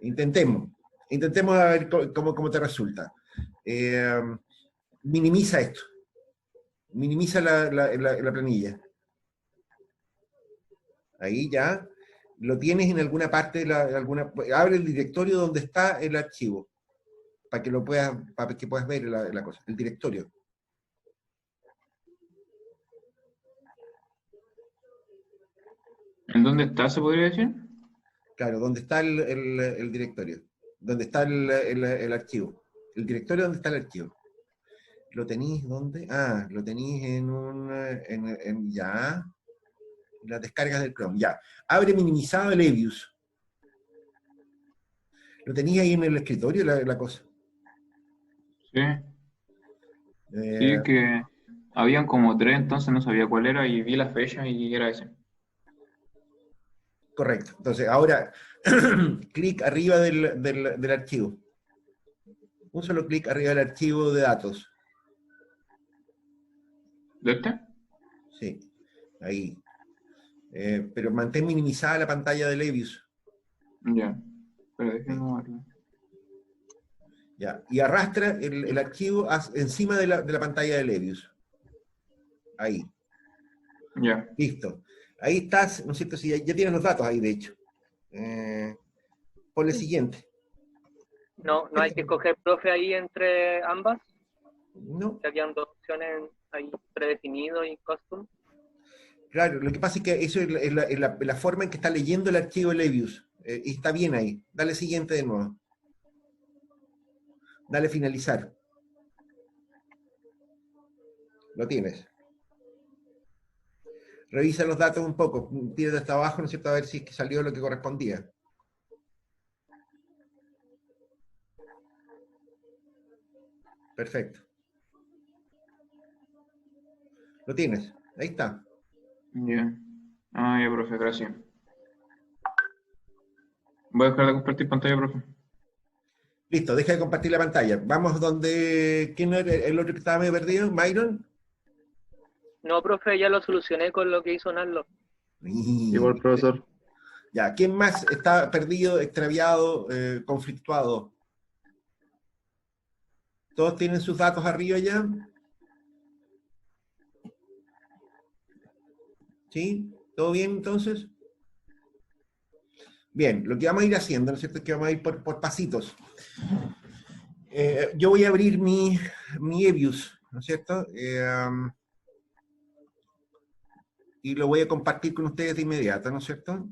Intentemos. Intentemos a ver cómo te resulta. Minimiza esto. Minimiza la planilla. Ahí ya. Lo tienes en alguna parte, abre el directorio donde está el archivo, para que puedas ver la cosa, el directorio. ¿En dónde está, se podría decir? Claro, donde está el directorio, donde está el archivo. El directorio donde está el archivo. ¿Lo tenéis dónde? Ah, lo tenéis en ya. Las descargas del Chrome, ya. Abre minimizado el Evius. ¿Lo tenías ahí en el escritorio la cosa? Sí. Sí, que habían como tres, entonces no sabía cuál era y vi la fecha y era ese. Correcto. Entonces, ahora, clic arriba del archivo. Un solo clic arriba del archivo de datos. ¿De este? Sí, ahí. Pero mantén minimizada la pantalla de Levius. Ya. Pero déjenme verlo. Ya. Y arrastra el archivo encima de la pantalla de Levius. Ahí. Ya. Listo. Ahí estás, ¿no es cierto? Si ya tienes los datos ahí, de hecho. Ponle siguiente. No hay que escoger profe ahí entre ambas. No. Que habían dos opciones ahí predefinido y custom. Claro, lo que pasa es que eso es la forma en que está leyendo el archivo Levius. Y está bien ahí. Dale siguiente de nuevo. Dale finalizar. Lo tienes. Revisa los datos un poco. Tírate hasta abajo, ¿no es cierto? A ver si salió lo que correspondía. Perfecto. Lo tienes. Ahí está. Ya. Ah, ya, profe, gracias. Voy a dejar de compartir pantalla, profe. Listo, deja de compartir la pantalla. Vamos donde... ¿Quién era el otro que estaba medio perdido? ¿Myron? No, profe, ya lo solucioné con lo que hizo Narlo. Igual, profesor. Ya, ¿quién más está perdido, extraviado, conflictuado? ¿Todos tienen sus datos arriba ya? ¿Sí? ¿Todo bien entonces? Bien, lo que vamos a ir haciendo, ¿no es cierto? Es que vamos a ir por pasitos. Yo voy a abrir mi Evius, ¿no es cierto? Y lo voy a compartir con ustedes de inmediato, ¿no es cierto?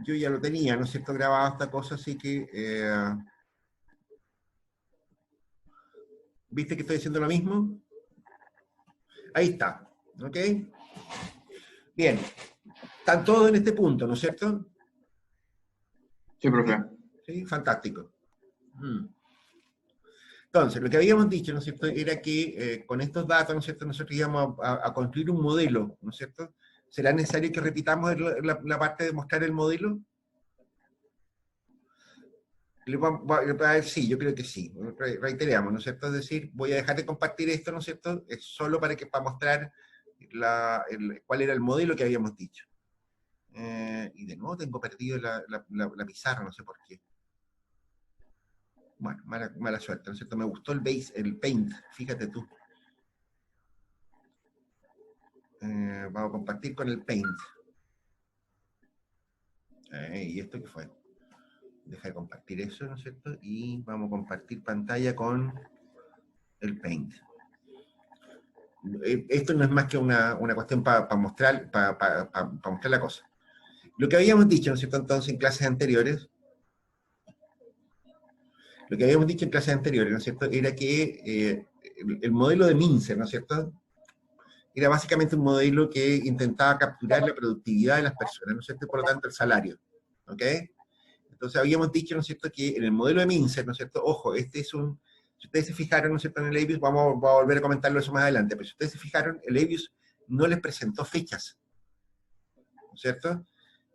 Yo ya lo tenía, ¿no es cierto? Grabado esta cosa, así que... ¿viste que estoy haciendo lo mismo? Ahí está, ¿ok? Bien, están todos en este punto, ¿no es cierto? Sí, profe. Sí, fantástico. Entonces, lo que habíamos dicho, ¿no es cierto?, era que con estos datos, ¿no es cierto?, nosotros íbamos a construir un modelo, ¿no es cierto? ¿Será necesario que repitamos la parte de mostrar el modelo? A ver, sí, yo creo que sí. Reiteramos, ¿no es cierto? Es decir, voy a dejar de compartir esto, ¿no es cierto? Es solo para mostrar cuál era el modelo que habíamos dicho. Y de nuevo tengo perdido la pizarra, no sé por qué. Bueno, mala suerte, ¿no es cierto? Me gustó el Paint, fíjate tú. Vamos a compartir con el Paint. ¿Y esto qué fue? Deja de compartir eso, ¿no es cierto? Y vamos a compartir pantalla con el Paint. Esto no es más que una cuestión para mostrar la cosa. Lo que habíamos dicho, ¿no es cierto? Entonces, en clases anteriores, ¿no es cierto? Era que el modelo de Mincer, ¿no es cierto? Era básicamente un modelo que intentaba capturar la productividad de las personas, ¿no es cierto? Y por lo tanto el salario, ¿ok? Entonces habíamos dicho, ¿no es cierto?, que en el modelo de Mincer, ¿no es cierto? Ojo, si ustedes se fijaron, ¿no es cierto?, en el Evius, vamos a volver a comentarlo eso más adelante, pero si ustedes se fijaron, el Evius no les presentó fechas, ¿no es cierto?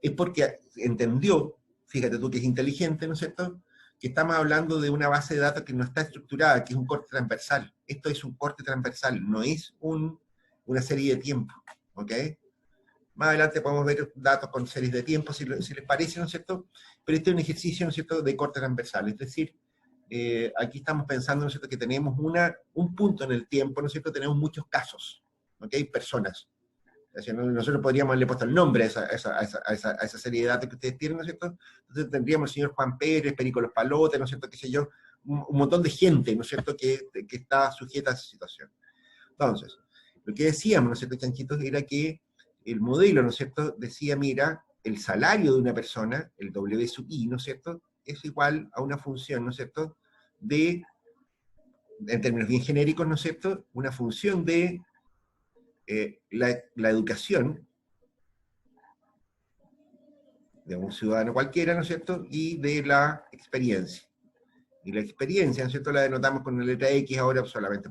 Es porque entendió, fíjate tú que es inteligente, ¿no es cierto?, que estamos hablando de una base de datos que no está estructurada, que es un corte transversal. Esto es un corte transversal, no es una serie de tiempo, ¿ok? Más adelante podemos ver datos con series de tiempo, si les parece, ¿no es cierto? Pero este es un ejercicio, ¿no es cierto?, de corte transversal. Es decir, aquí estamos pensando, ¿no es cierto?, que tenemos un punto en el tiempo, ¿no es cierto?, tenemos muchos casos, ¿ok? Personas. O sea, nosotros podríamos haberle puesto el nombre a esa serie de datos que ustedes tienen, ¿no es cierto? Entonces tendríamos el señor Juan Pérez, Perico Los Palotes, ¿no es cierto?, qué sé yo, un montón de gente, ¿no es cierto?, que está sujeta a esa situación. Entonces, lo que decíamos, ¿no es cierto, chanchitos?, era que el modelo, ¿no es cierto?, decía, mira, el salario de una persona, el W sub I, ¿no es cierto?, es igual a una función, ¿no es cierto?, en términos bien genéricos, ¿no es cierto?, una función de la educación de un ciudadano cualquiera, ¿no es cierto?, y de la experiencia. Y la experiencia, ¿no es cierto?, la denotamos con la letra X ahora solamente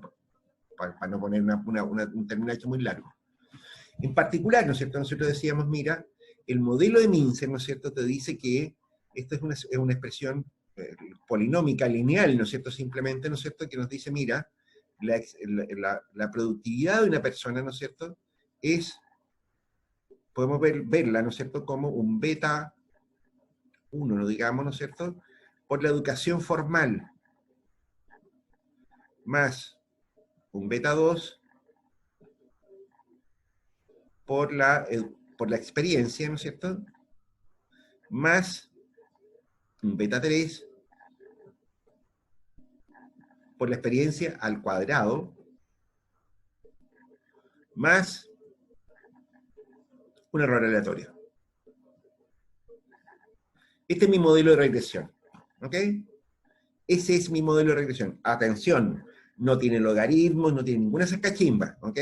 para no poner un terminacho muy largo. En particular, ¿no es cierto?, nosotros decíamos, mira, el modelo de Mincer, ¿no es cierto?, te dice que esto es una expresión polinómica, lineal, ¿no es cierto?, simplemente, ¿no es cierto?, que nos dice, mira, la productividad de una persona, ¿no es cierto?, podemos verla, ¿no es cierto?, como un beta 1, ¿no?, digamos, ¿no es cierto?, por la educación formal, más un beta 2 por la experiencia, ¿no es cierto?, más un beta 3 por la experiencia al cuadrado, más un error aleatorio. Este es mi modelo de regresión, ¿ok? Ese es mi modelo de regresión. Atención, no tiene logaritmos, no tiene ninguna sacachimba, ¿ok?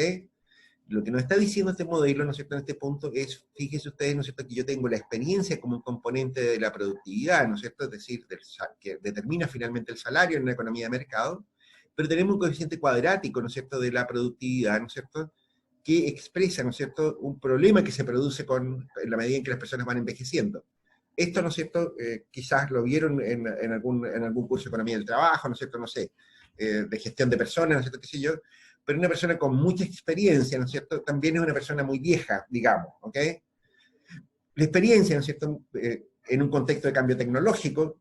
Lo que nos está diciendo este modelo, ¿no es cierto?, en este punto es, fíjense ustedes, ¿no es cierto?, que yo tengo la experiencia como un componente de la productividad, ¿no es cierto?, es decir, que determina finalmente el salario en una economía de mercado, pero tenemos un coeficiente cuadrático, ¿no es cierto?, de la productividad, ¿no es cierto?, que expresa, ¿no es cierto?, un problema que se produce en la medida en que las personas van envejeciendo. Esto, ¿no es cierto?, quizás lo vieron en algún curso de economía del trabajo, ¿no es cierto?, no sé, de gestión de personas, ¿no es cierto?, qué sé yo, pero una persona con mucha experiencia, ¿no es cierto?, también es una persona muy vieja, digamos, ¿ok? La experiencia, ¿no es cierto?, en un contexto de cambio tecnológico,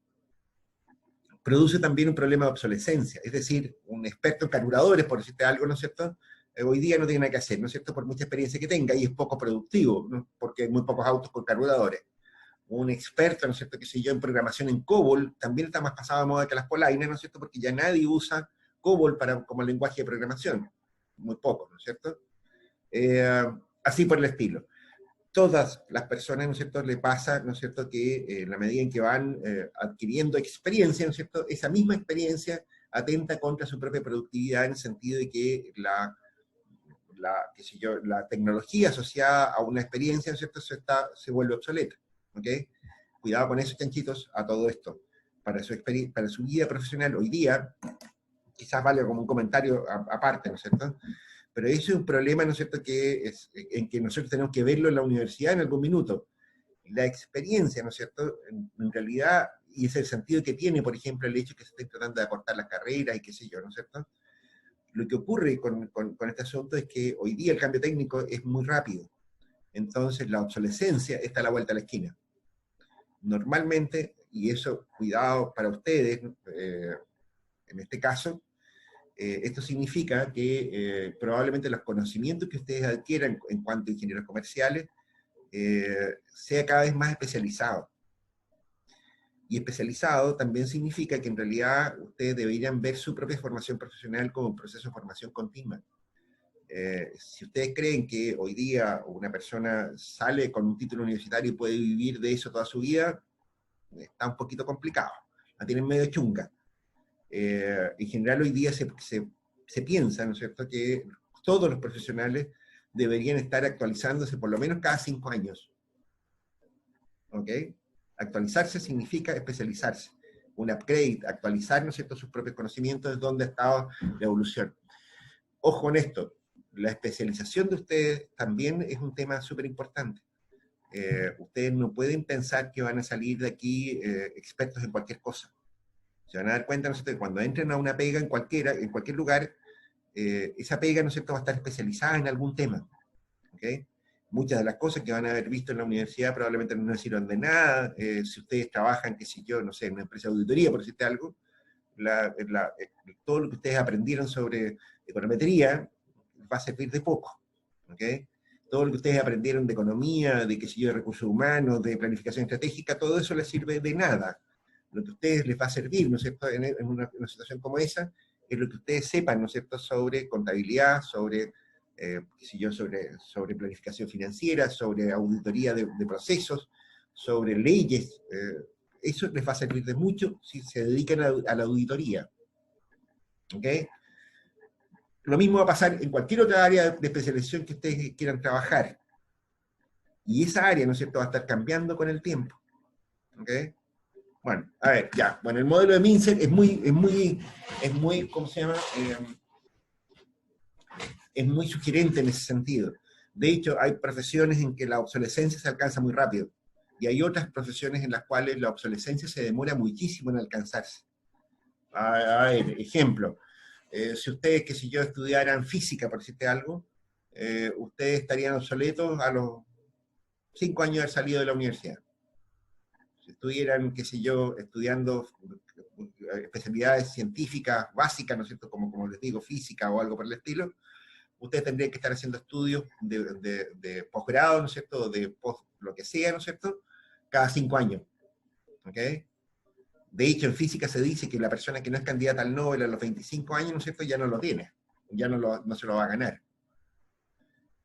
produce también un problema de obsolescencia, es decir, un experto en carburadores, por decirte algo, ¿no es cierto?, hoy día no tiene nada que hacer, ¿no es cierto?, por mucha experiencia que tenga, y es poco productivo, ¿no?, porque hay muy pocos autos con carburadores. Un experto, ¿no es cierto?, que sé yo, en programación en COBOL, también está más pasado de moda que las polainas, ¿no es cierto?, porque ya nadie usa COBOL como lenguaje de programación, muy poco, ¿no es cierto? Así por el estilo. Todas las personas, ¿no es cierto?, le pasa, ¿no es cierto?, que en la medida en que van adquiriendo experiencia, ¿no es cierto?, esa misma experiencia atenta contra su propia productividad en el sentido de que qué sé yo, la tecnología asociada a una experiencia, ¿no es cierto?, se vuelve obsoleta, ¿ok? Cuidado con esos chanchitos a todo esto. Para su vida profesional hoy día, quizás vale como un comentario aparte, ¿no es cierto?, pero eso es un problema, ¿no es cierto?, en que nosotros tenemos que verlo en la universidad en algún minuto. La experiencia, ¿no es cierto?, en realidad, y es el sentido que tiene, por ejemplo, el hecho de que se estén tratando de acortar las carreras y qué sé yo, ¿no es cierto? Lo que ocurre con este asunto es que hoy día el cambio técnico es muy rápido. Entonces la obsolescencia está a la vuelta de la esquina. Normalmente, y eso, cuidado para ustedes, en este caso, esto significa que probablemente los conocimientos que ustedes adquieran en cuanto a ingenieros comerciales sea cada vez más especializado. Y especializado también significa que en realidad ustedes deberían ver su propia formación profesional como un proceso de formación continua. Si ustedes creen que hoy día una persona sale con un título universitario y puede vivir de eso toda su vida, está un poquito complicado, la tienen medio chunga. En general hoy día se piensa, ¿no es cierto?, que todos los profesionales deberían estar actualizándose por lo menos cada 5 años. ¿Ok? Actualizarse significa especializarse. Un upgrade, actualizar, ¿no es cierto?, sus propios conocimientos, es donde ha estado la evolución. Ojo en esto, la especialización de ustedes también es un tema súper importante. Ustedes no pueden pensar que van a salir de aquí expertos en cualquier cosa. Se van a dar cuenta, ¿no es cierto?, que cuando entren a una pega en cualquier lugar, esa pega, ¿no es cierto?, va a estar especializada en algún tema. ¿Okay? Muchas de las cosas que van a haber visto en la universidad probablemente no les sirvan de nada. Si ustedes trabajan, qué sé yo, no sé, en una empresa de auditoría, por decirte algo, todo lo que ustedes aprendieron sobre econometría va a servir de poco, ¿ok? Todo lo que ustedes aprendieron de economía, de qué sé yo, de recursos humanos, de planificación estratégica, todo eso les sirve de nada. Lo que a ustedes les va a servir, ¿no es cierto?, en una situación como esa, es lo que ustedes sepan, ¿no es cierto?, sobre contabilidad, sobre, qué sé yo, sobre planificación financiera, sobre auditoría de procesos, sobre leyes. Eso les va a servir de mucho si se dedican a la auditoría. ¿Ok? Lo mismo va a pasar en cualquier otra área de especialización que ustedes quieran trabajar. Y esa área, ¿no es cierto?, va a estar cambiando con el tiempo. ¿Ok? Bueno, a ver, ya. Bueno, el modelo de Mincer es muy, ¿cómo se llama? Es muy sugerente en ese sentido. De hecho, hay profesiones en que la obsolescencia se alcanza muy rápido. Y hay otras profesiones en las cuales la obsolescencia se demora muchísimo en alcanzarse. A ver, ejemplo. Si ustedes, qué sé yo, estudiaran física, por decirte algo, ustedes estarían obsoletos a los 5 años de haber salido de la universidad. Si estuvieran, qué sé yo, estudiando especialidades científicas básicas, ¿no es cierto?, como les digo, física o algo por el estilo, ustedes tendrían que estar haciendo estudios de posgrado, ¿no es cierto?, de post, lo que sea, ¿no es cierto?, cada 5 años. ¿Ok? De hecho, en física se dice que la persona que no es candidata al Nobel a los 25 años, ¿no es cierto?, ya no lo tiene, ya no se lo va a ganar.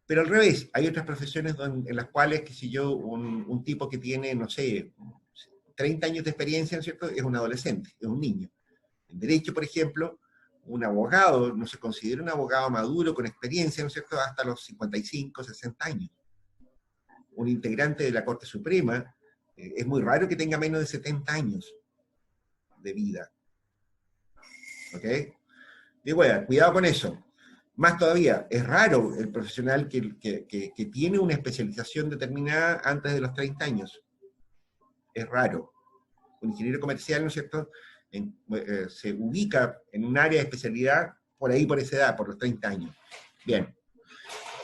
Pero al revés, hay otras profesiones en las cuales, qué sé yo, un tipo que tiene, no sé, 30 años de experiencia, ¿no es cierto?, es un adolescente, es un niño. En derecho, por ejemplo, un abogado no se considera un abogado maduro con experiencia, ¿no es cierto?, hasta los 55, 60 años. Un integrante de la Corte Suprema, es muy raro que tenga menos de 70 años de vida. ¿Ok? Y bueno, cuidado con eso. Más todavía, es raro el profesional que tiene una especialización determinada antes de los 30 años. Es raro. Un ingeniero comercial, ¿no es cierto?, se ubica en un área de especialidad por ahí, por esa edad, por los 30 años. Bien.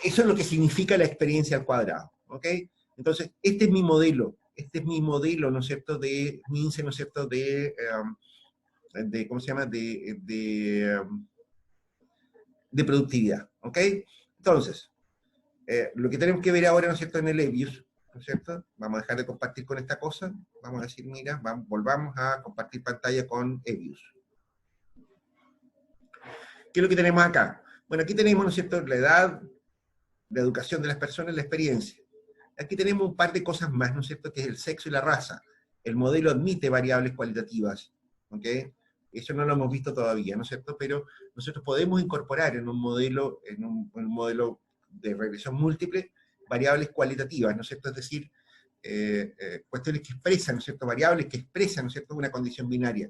Eso es lo que significa la experiencia al cuadrado. ¿Ok? Entonces, este es mi modelo, ¿no es cierto?, de Mincer, ¿no es cierto?, ¿cómo se llama?, de productividad. ¿Ok? Entonces, lo que tenemos que ver ahora, ¿no es cierto?, en el EBIUS, ¿no es cierto? Vamos a dejar de compartir con esta cosa. Vamos a decir, mira, volvamos a compartir pantalla con EBIUS. ¿Qué es lo que tenemos acá? Bueno, aquí tenemos, ¿no es cierto?, la edad, la educación de las personas, la experiencia. Aquí tenemos un par de cosas más, ¿no es cierto?, que es el sexo y la raza. El modelo admite variables cualitativas, ¿ok? Eso no lo hemos visto todavía, ¿no es cierto? Pero nosotros podemos incorporar en un modelo de regresión múltiple variables cualitativas, ¿no es cierto? Es decir, cuestiones que expresan, ¿no es cierto?, variables que expresan, ¿no es cierto?, una condición binaria.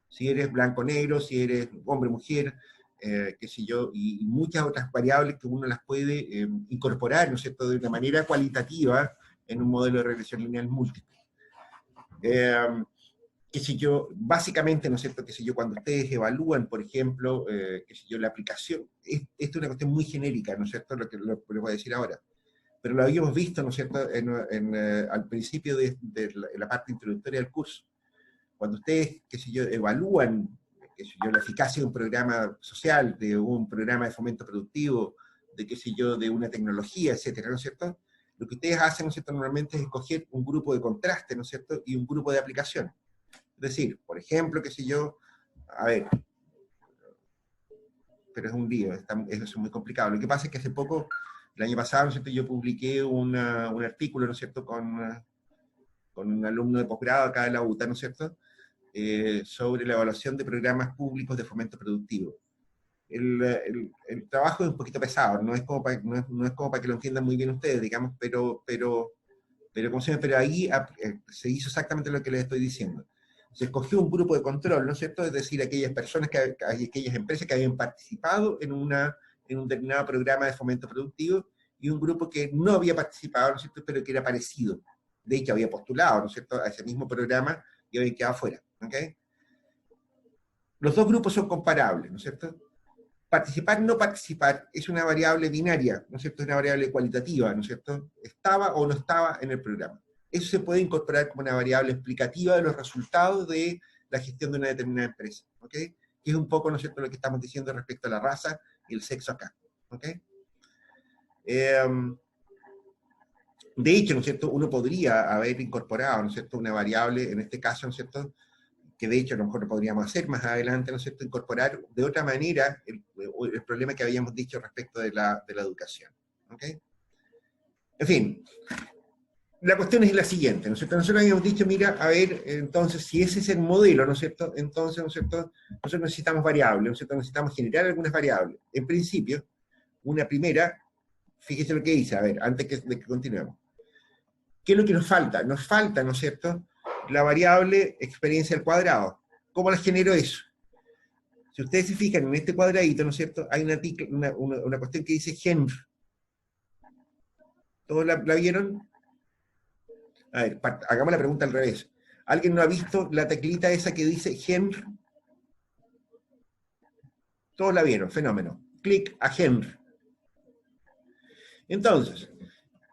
Si eres blanco-negro, si eres hombre-mujer, qué sé yo, y muchas otras variables que uno las puede incorporar, ¿no es cierto?, de una manera cualitativa en un modelo de regresión lineal múltiple. Qué sé yo, básicamente, ¿no es cierto?, qué sé yo, cuando ustedes evalúan, por ejemplo, qué sé yo, la aplicación, esto es una cuestión muy genérica, ¿no es cierto?, lo que les voy a decir ahora, pero lo habíamos visto, ¿no es cierto?, al principio de la parte introductoria del curso. Cuando ustedes, qué sé yo, evalúan, qué sé yo, la eficacia de un programa social, de un programa de fomento productivo, de qué sé yo, de una tecnología, etcétera, ¿no es cierto?, lo que ustedes hacen, ¿no es cierto?, normalmente es escoger un grupo de contraste, ¿no es cierto?, y un grupo de aplicación. Es decir, por ejemplo, qué sé yo, a ver, pero es un lío, eso es muy complicado. Lo que pasa es que hace poco, el año pasado, ¿no es cierto?, yo publiqué un artículo, ¿no es cierto?, con un alumno de posgrado acá de la UTA, ¿no es cierto?, sobre la evaluación de programas públicos de fomento productivo. El trabajo es un poquito pesado, no es como para que lo entiendan muy bien ustedes, digamos, pero ahí se hizo exactamente lo que les estoy diciendo. Se escogió un grupo de control, ¿no es cierto?, es decir, aquellas personas, aquellas empresas que habían participado en un determinado programa de fomento productivo, y un grupo que no había participado, ¿no es cierto?, pero que era parecido. De hecho, había postulado, ¿no es cierto?, a ese mismo programa y había quedado fuera. ¿Ok? Los dos grupos son comparables, ¿no es cierto? participar, no participar, es una variable binaria, ¿no es cierto? Es una variable cualitativa, ¿no es cierto? Estaba o no estaba en el programa. Eso se puede incorporar como una variable explicativa de los resultados de la gestión de una determinada empresa, ¿ok? Que es un poco, ¿no es cierto?, lo que estamos diciendo respecto a la raza y el sexo acá, ¿ok? De hecho, ¿no es cierto?, uno podría haber incorporado, ¿no es cierto?, una variable, en este caso, ¿no es cierto?, que de hecho a lo mejor lo podríamos hacer más adelante, ¿no es cierto?, incorporar de otra manera el problema que habíamos dicho respecto de la educación, ¿ok? En fin, la cuestión es la siguiente, ¿no es cierto? Nosotros habíamos dicho, mira, a ver, entonces, si ese es el modelo, ¿no es cierto?, entonces, ¿no es cierto?, nosotros necesitamos variables, ¿no es cierto?, necesitamos generar algunas variables. En principio, una primera, fíjese lo que dice, a ver, antes de que continuemos. ¿Qué es lo que nos falta? Nos falta, ¿no es cierto?, la variable experiencia al cuadrado. ¿Cómo la genero eso? Si ustedes se fijan en este cuadradito, ¿no es cierto?, hay una cuestión que dice Henry. ¿Todos la vieron? A ver, hagamos la pregunta al revés. ¿Alguien no ha visto la teclita esa que dice Henry? Todos la vieron, fenómeno. Clic a Henry. Entonces,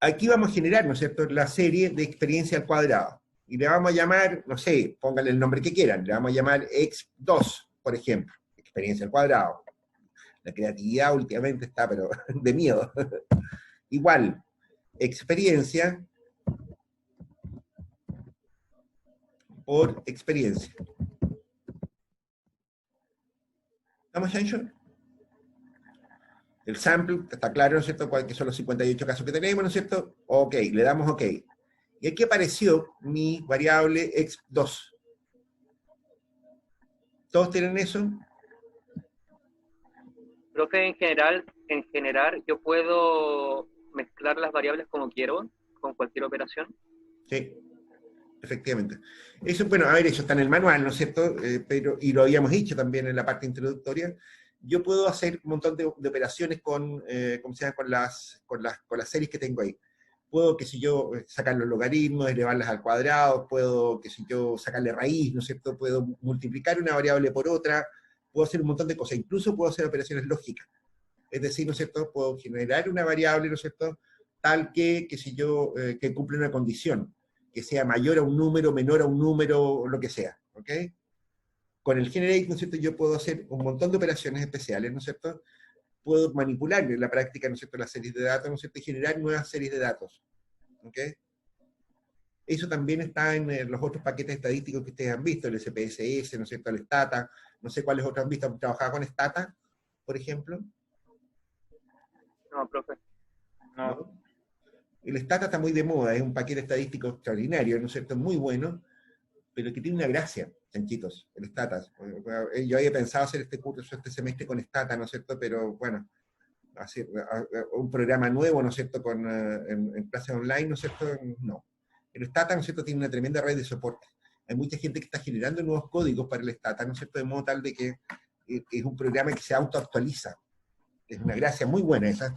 aquí vamos a generar, ¿no es cierto?, la serie de experiencia al cuadrado. Y le vamos a llamar, no sé, pónganle el nombre que quieran, le vamos a llamar x2, por ejemplo, experiencia al cuadrado. La creatividad últimamente está, pero de miedo. Igual, experiencia por experiencia. ¿Estamos, Chancho? El sample, está claro, ¿no es cierto?, que son los 58 casos que tenemos, ¿no es cierto? Ok, le damos ok. Y aquí apareció mi variable x2. ¿Todos tienen eso? Profe, en general, yo puedo mezclar las variables como quiero, con cualquier operación. Sí, efectivamente. Eso, bueno, a ver, eso está en el manual, ¿no es cierto? Pero, y lo habíamos dicho también en la parte introductoria. Yo puedo hacer un montón de operaciones con, ¿cómo se llama?, con las series que tengo ahí. Puedo, qué sé yo, sacar los logaritmos, elevarlas al cuadrado, puedo, qué sé yo, sacarle raíz, ¿no es cierto? Puedo multiplicar una variable por otra, puedo hacer un montón de cosas, incluso puedo hacer operaciones lógicas. Es decir, ¿no es cierto?, puedo generar una variable, ¿no es cierto?, tal que, qué sé yo, que cumple una condición, que sea mayor a un número, menor a un número, lo que sea, ¿ok? Con el generate, ¿no es cierto?, yo puedo hacer un montón de operaciones especiales, ¿no es cierto?, puedo manipular en la práctica, ¿no es cierto?, las series de datos, ¿no es cierto?, y generar nuevas series de datos, ¿ok? Eso también está en los otros paquetes estadísticos que ustedes han visto, el SPSS, ¿no es cierto?, el Stata, no sé cuáles otros han visto. ¿Han trabajado con Stata, por ejemplo? No, profe. ¿No? El Stata está muy de moda, es un paquete estadístico extraordinario, ¿no es cierto?, muy bueno, pero que tiene una gracia, chanchitos, el Stata. Yo había pensado hacer este curso este semestre con Stata, ¿no es cierto?, pero bueno, hacer un programa nuevo, ¿no es cierto?, en clases online, ¿no es cierto?, no. El Stata, ¿no es cierto?, tiene una tremenda red de soporte. Hay mucha gente que está generando nuevos códigos para el Stata, ¿no es cierto?, de modo tal de que es un programa que se autoactualiza. Es una gracia muy buena esa.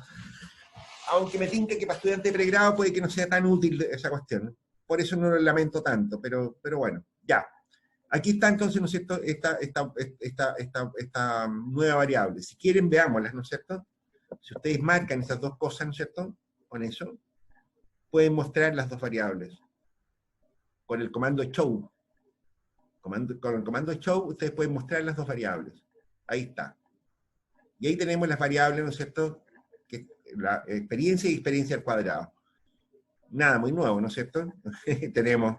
Aunque me tinca que para estudiantes de pregrado puede que no sea tan útil esa cuestión. Por eso no lo lamento tanto, pero bueno, ya. Aquí está entonces, ¿no es cierto?, esta nueva variable. Si quieren, veámoslas, ¿no es cierto? Si ustedes marcan esas dos cosas, ¿no es cierto?, con eso, pueden mostrar las dos variables. Con el comando show. Con el comando show, ustedes pueden mostrar las dos variables. Ahí está. Y ahí tenemos las variables, ¿no es cierto?, la experiencia y experiencia al cuadrado. Nada muy nuevo, ¿no es cierto? Tenemos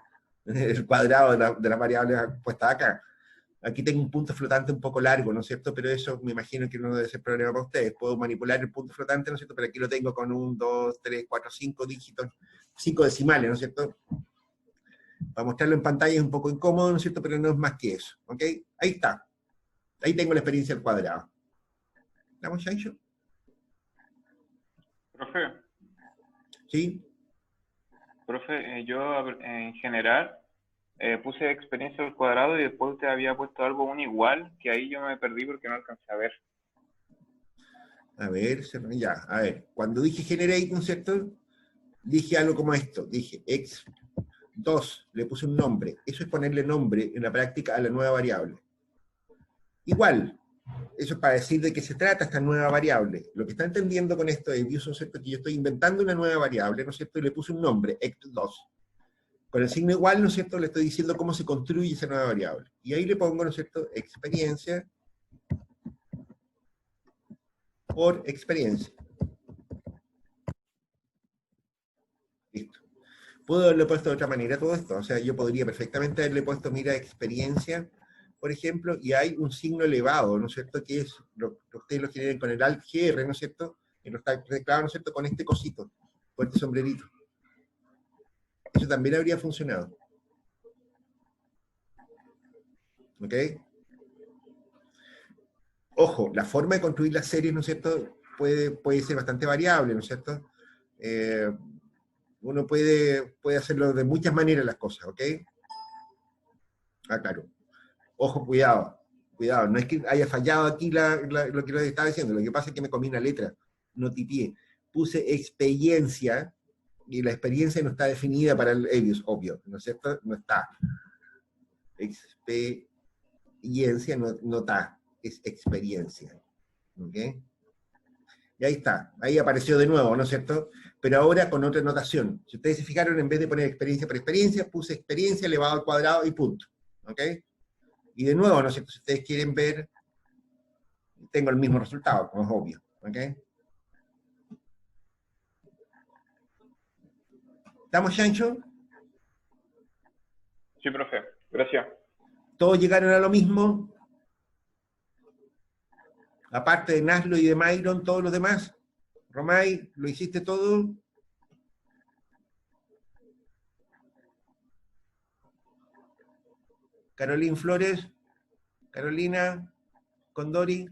el cuadrado de las variables puestas acá. Aquí tengo un punto flotante un poco largo, ¿no es cierto? Pero eso me imagino que no debe ser problema para ustedes. Puedo manipular el punto flotante, ¿no es cierto? Pero aquí lo tengo con 1, 2, 3, 4, 5 dígitos, 5 decimales, ¿no es cierto? Para mostrarlo en pantalla es un poco incómodo, ¿no es cierto? Pero no es más que eso, ¿ok? Ahí está. Ahí tengo la experiencia al cuadrado. ¿Estamos, Chancho? Profe, ¿Sí? profe, yo en general puse experiencia al cuadrado y después usted había puesto algo un igual, que ahí yo me perdí porque no alcancé a ver. A ver, ya, a ver. Cuando dije generate, ¿no es cierto?, dije algo como esto. Dije x2, le puse un nombre. Eso es ponerle nombre en la práctica a la nueva variable. Igual, Eso es para decir de qué se trata esta nueva variable. Lo que está entendiendo con esto es, ¿no es cierto?, que yo estoy inventando una nueva variable, ¿no es cierto?, y le puse un nombre, x2. Con el signo igual, ¿no es cierto?, le estoy diciendo cómo se construye esa nueva variable. Y ahí le pongo, ¿no es cierto?, experiencia por experiencia. Listo. Puedo haberle puesto de otra manera todo esto. O sea, yo podría perfectamente haberle puesto, mira, experiencia, por ejemplo, y hay un signo elevado, ¿no es cierto?, que es lo que ustedes lo generen con el Alt-GR, ¿no es cierto?, que lo está reclamado, ¿no es cierto?, con este cosito, con este sombrerito. Eso también habría funcionado. ¿Ok? Ojo, la forma de construir las series, ¿no es cierto?, puede ser bastante variable, ¿no es cierto? Uno puede hacerlo de muchas maneras las cosas, ¿ok? Ah, claro. Ojo, cuidado, no es que haya fallado aquí lo que les estaba diciendo, lo que pasa es que me comí una letra, no tipié. Puse experiencia, y la experiencia no está definida para el Helios, obvio, ¿no es cierto? No está. Experiencia no está, es experiencia. ¿Ok? Y ahí está, ahí apareció de nuevo, ¿no es cierto? Pero ahora con otra notación. Si ustedes se fijaron, en vez de poner experiencia por experiencia, puse experiencia elevado al cuadrado y punto. ¿Ok? Y de nuevo, ¿no es cierto? Si ustedes quieren ver, tengo el mismo resultado, como es obvio. ¿Ok? ¿Estamos, Chancho? Sí, profe. Gracias. ¿Todos llegaron a lo mismo? Aparte de Naslo y de Myron, todos los demás. Romay, ¿lo hiciste todo? Carolina Flores, Carolina, Condori,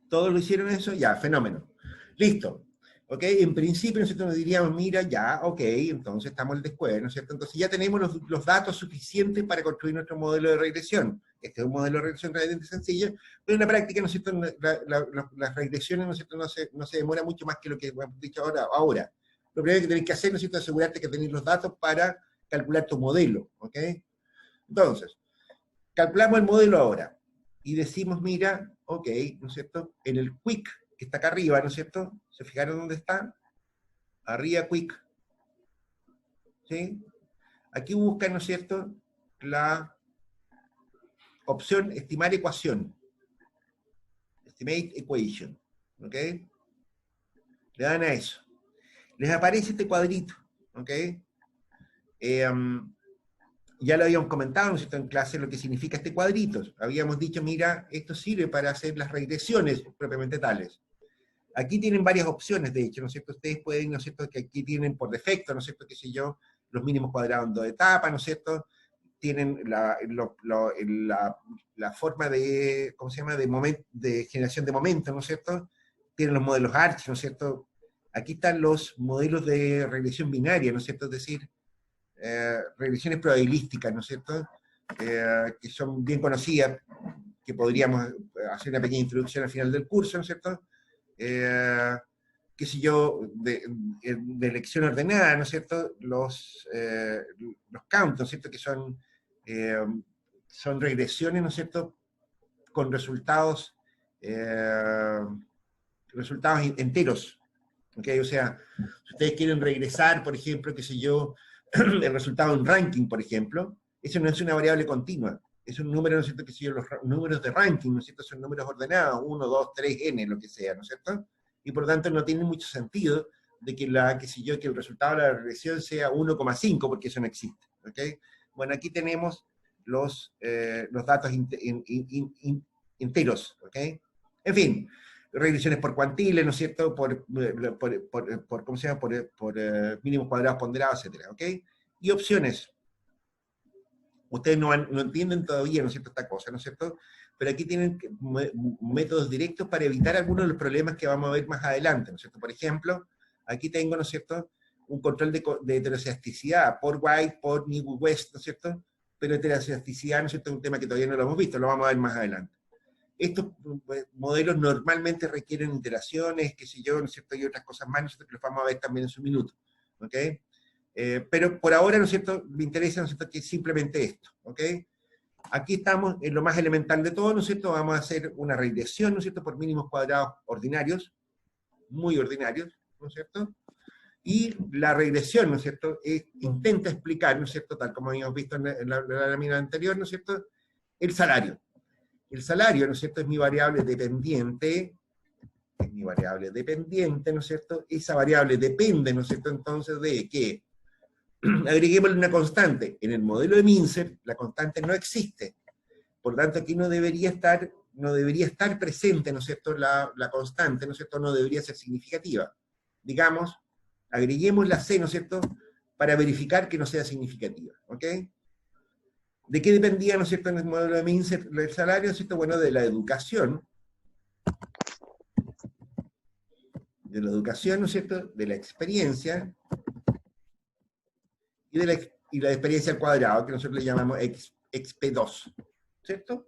¿todos lo hicieron eso? Ya, fenómeno. Listo. ¿Ok? En principio nosotros nos diríamos, mira, ya, ok, entonces estamos el después, ¿no es cierto? Entonces ya tenemos los datos suficientes para construir nuestro modelo de regresión. Este es un modelo de regresión realmente sencillo, pero en la práctica, ¿no es cierto?, las regresiones, ¿no es cierto?, no se demora mucho más que lo que hemos dicho ahora. Lo primero que tenéis que hacer, ¿no es cierto?, es asegurarte que tenéis los datos para calcular tu modelo, ¿ok? Entonces, calculamos el modelo ahora, y decimos, mira, ok, ¿no es cierto?, en el quick, que está acá arriba, ¿no es cierto?, ¿se fijaron dónde está? Arriba quick, ¿sí? Aquí buscan, ¿no es cierto?, la opción estimar ecuación, estimate equation, ¿ok? Le dan a eso. Les aparece este cuadrito, ¿ok? Ya lo habíamos comentado, ¿no es cierto?, en clase lo que significa este cuadrito. Habíamos dicho, mira, esto sirve para hacer las regresiones propiamente tales. Aquí tienen varias opciones, de hecho, ¿no es cierto? Ustedes pueden, ¿no es cierto?, que aquí tienen por defecto, ¿no es cierto?, qué sé yo, los mínimos cuadrados en 2 etapas, ¿no es cierto? Tienen la forma de, ¿cómo se llama?, de generación de momentos, ¿no es cierto? Tienen los modelos Arch, ¿no es cierto? Aquí están los modelos de regresión binaria, ¿no es cierto? Es decir, regresiones probabilísticas, ¿no es cierto? Que son bien conocidas, que podríamos hacer una pequeña introducción al final del curso, ¿no es cierto? Qué sé yo, de elección ordenada, ¿no es cierto? Los counts, ¿no es cierto?, que son regresiones, ¿no es cierto?, con resultados enteros, ¿ok? O sea, si ustedes quieren regresar, por ejemplo, qué sé yo, el resultado de un ranking, por ejemplo, eso no es una variable continua, es un número, ¿no es cierto?, que si los números de ranking, ¿no es cierto?, son números ordenados, 1, 2, 3, n, lo que sea, ¿no es cierto? Y por lo tanto no tiene mucho sentido de que que el resultado de la regresión sea 1,5, porque eso no existe, ¿ok? Bueno, aquí tenemos los datos enteros, ¿ok? En fin, regresiones por cuantiles, ¿no es cierto?, por ¿cómo se llama?, por mínimos cuadrados ponderados, etcétera, ¿ok? Y opciones. Ustedes no entienden todavía, ¿no es cierto?, esta cosa, ¿no es cierto? Pero aquí tienen métodos directos para evitar algunos de los problemas que vamos a ver más adelante, ¿no es cierto? Por ejemplo, aquí tengo, ¿no es cierto?, un control de heteroscedasticidad por White, por New West, ¿no es cierto? Pero heteroscedasticidad, ¿no es cierto?, es un tema que todavía no lo hemos visto, lo vamos a ver más adelante. Estos modelos normalmente requieren iteraciones, qué sé yo, ¿no es cierto?, y otras cosas más, ¿no es cierto?, que los vamos a ver también en su minuto, ¿ok? Pero por ahora, ¿no es cierto?, me interesa, ¿no es cierto?, que simplemente esto, ¿ok? Aquí estamos en lo más elemental de todo, ¿no es cierto? Vamos a hacer una regresión, ¿no es cierto?, por mínimos cuadrados ordinarios, muy ordinarios, ¿no es cierto? Y la regresión, ¿no es cierto?, intenta explicar, ¿no es cierto?, tal como habíamos visto en la lámina anterior, ¿no es cierto?, el salario. El salario, ¿no es cierto?, es mi variable dependiente, ¿no es cierto? Esa variable depende, ¿no es cierto?, entonces de que agreguémosle una constante. En el modelo de Mincer, la constante no existe. Por lo tanto, aquí no debería estar presente, ¿no es cierto?, la constante, ¿no es cierto?, no debería ser significativa. Digamos, agreguemos la C, ¿no es cierto?, para verificar que no sea significativa, ¿ok? ¿De qué dependía, ¿no es cierto?, en el modelo de Mincer el salario, ¿no es cierto? Bueno, de la educación, ¿no es cierto?, de la experiencia, y la experiencia al cuadrado, que nosotros le llamamos XP2, ¿cierto?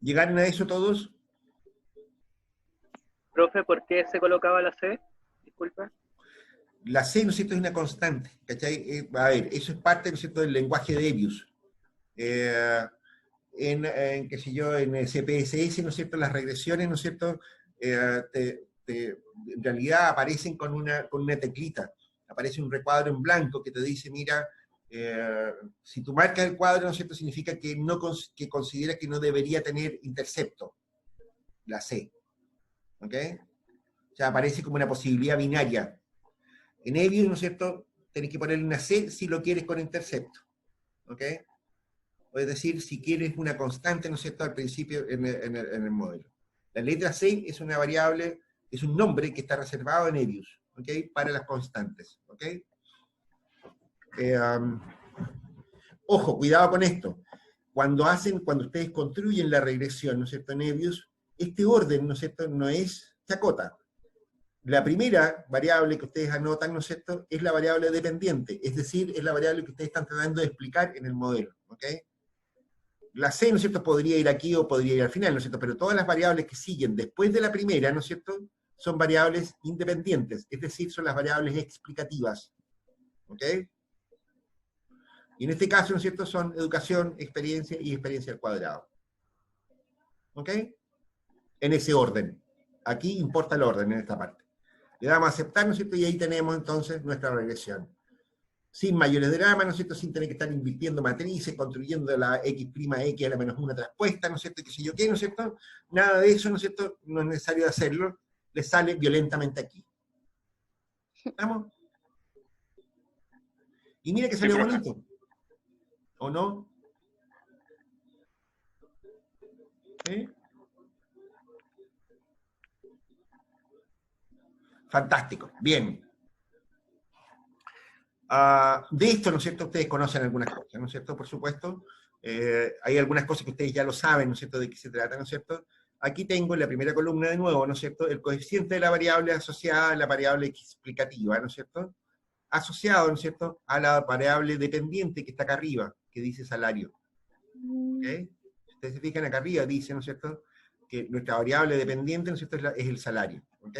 ¿Llegaron a eso todos? Profe, ¿por qué se colocaba la C? Disculpa. La C, ¿no es cierto?, es una constante, ¿cachai? A ver, eso es parte, ¿no es cierto?, del lenguaje de Hebbius. Qué sé yo, en CPSS, ¿no es cierto?, las regresiones, ¿no es cierto?, en realidad aparecen con una teclita. Aparece un recuadro en blanco que te dice, mira, si tú marcas el cuadro, ¿no es cierto?, significa que, que consideras que no debería tener intercepto, la C. ¿Ok? O sea, aparece como una posibilidad binaria. En Hebbius, ¿no es cierto?, tenés que ponerle una C si lo quieres con intercepto. ¿Ok? O es decir, si quieres una constante, ¿no es cierto?, al principio en el modelo. La letra C es una variable, es un nombre que está reservado en Hebbius, ¿ok?, para las constantes. ¿Ok? Ojo, cuidado con esto. Cuando ustedes construyen la regresión, ¿no es cierto?, en Hebbius, este orden, ¿no es cierto?, no es chacota. La primera variable que ustedes anotan, ¿no es cierto?, es la variable dependiente, es decir, es la variable que ustedes están tratando de explicar en el modelo, ¿ok? La C, ¿no es cierto?, podría ir aquí o podría ir al final, ¿no es cierto?, pero todas las variables que siguen después de la primera, ¿no es cierto?, son variables independientes, es decir, son las variables explicativas, ¿ok? Y en este caso, ¿no es cierto?, son educación, experiencia y experiencia al cuadrado, ¿ok? En ese orden. Aquí importa el orden en esta parte. Le damos a aceptar, ¿no es cierto?, y ahí tenemos entonces nuestra regresión. Sin mayores dramas, ¿no es cierto?, sin tener que estar invirtiendo matrices, construyendo la X' a la menos una traspuesta, ¿no es cierto?, qué sé yo qué, ¿no es cierto? Nada de eso, ¿no es cierto?, no es necesario hacerlo, le sale violentamente aquí. ¿Estamos? Y mira que salió bonito. ¿O no? ¿Eh? Fantástico, bien. De esto, ¿no es cierto?, ustedes conocen algunas cosas, ¿no es cierto?, por supuesto. Hay algunas cosas que ustedes ya lo saben, ¿no es cierto?, de qué se trata, ¿no es cierto? Aquí tengo en la primera columna de nuevo, ¿no es cierto?, el coeficiente de la variable asociada a la variable explicativa, ¿no es cierto?, asociado, ¿no es cierto?, a la variable dependiente que está acá arriba, que dice salario. ¿Ok? Si ustedes se fijan acá arriba, dice, ¿no es cierto?, que nuestra variable dependiente, ¿no es cierto?, es el salario. ¿Ok?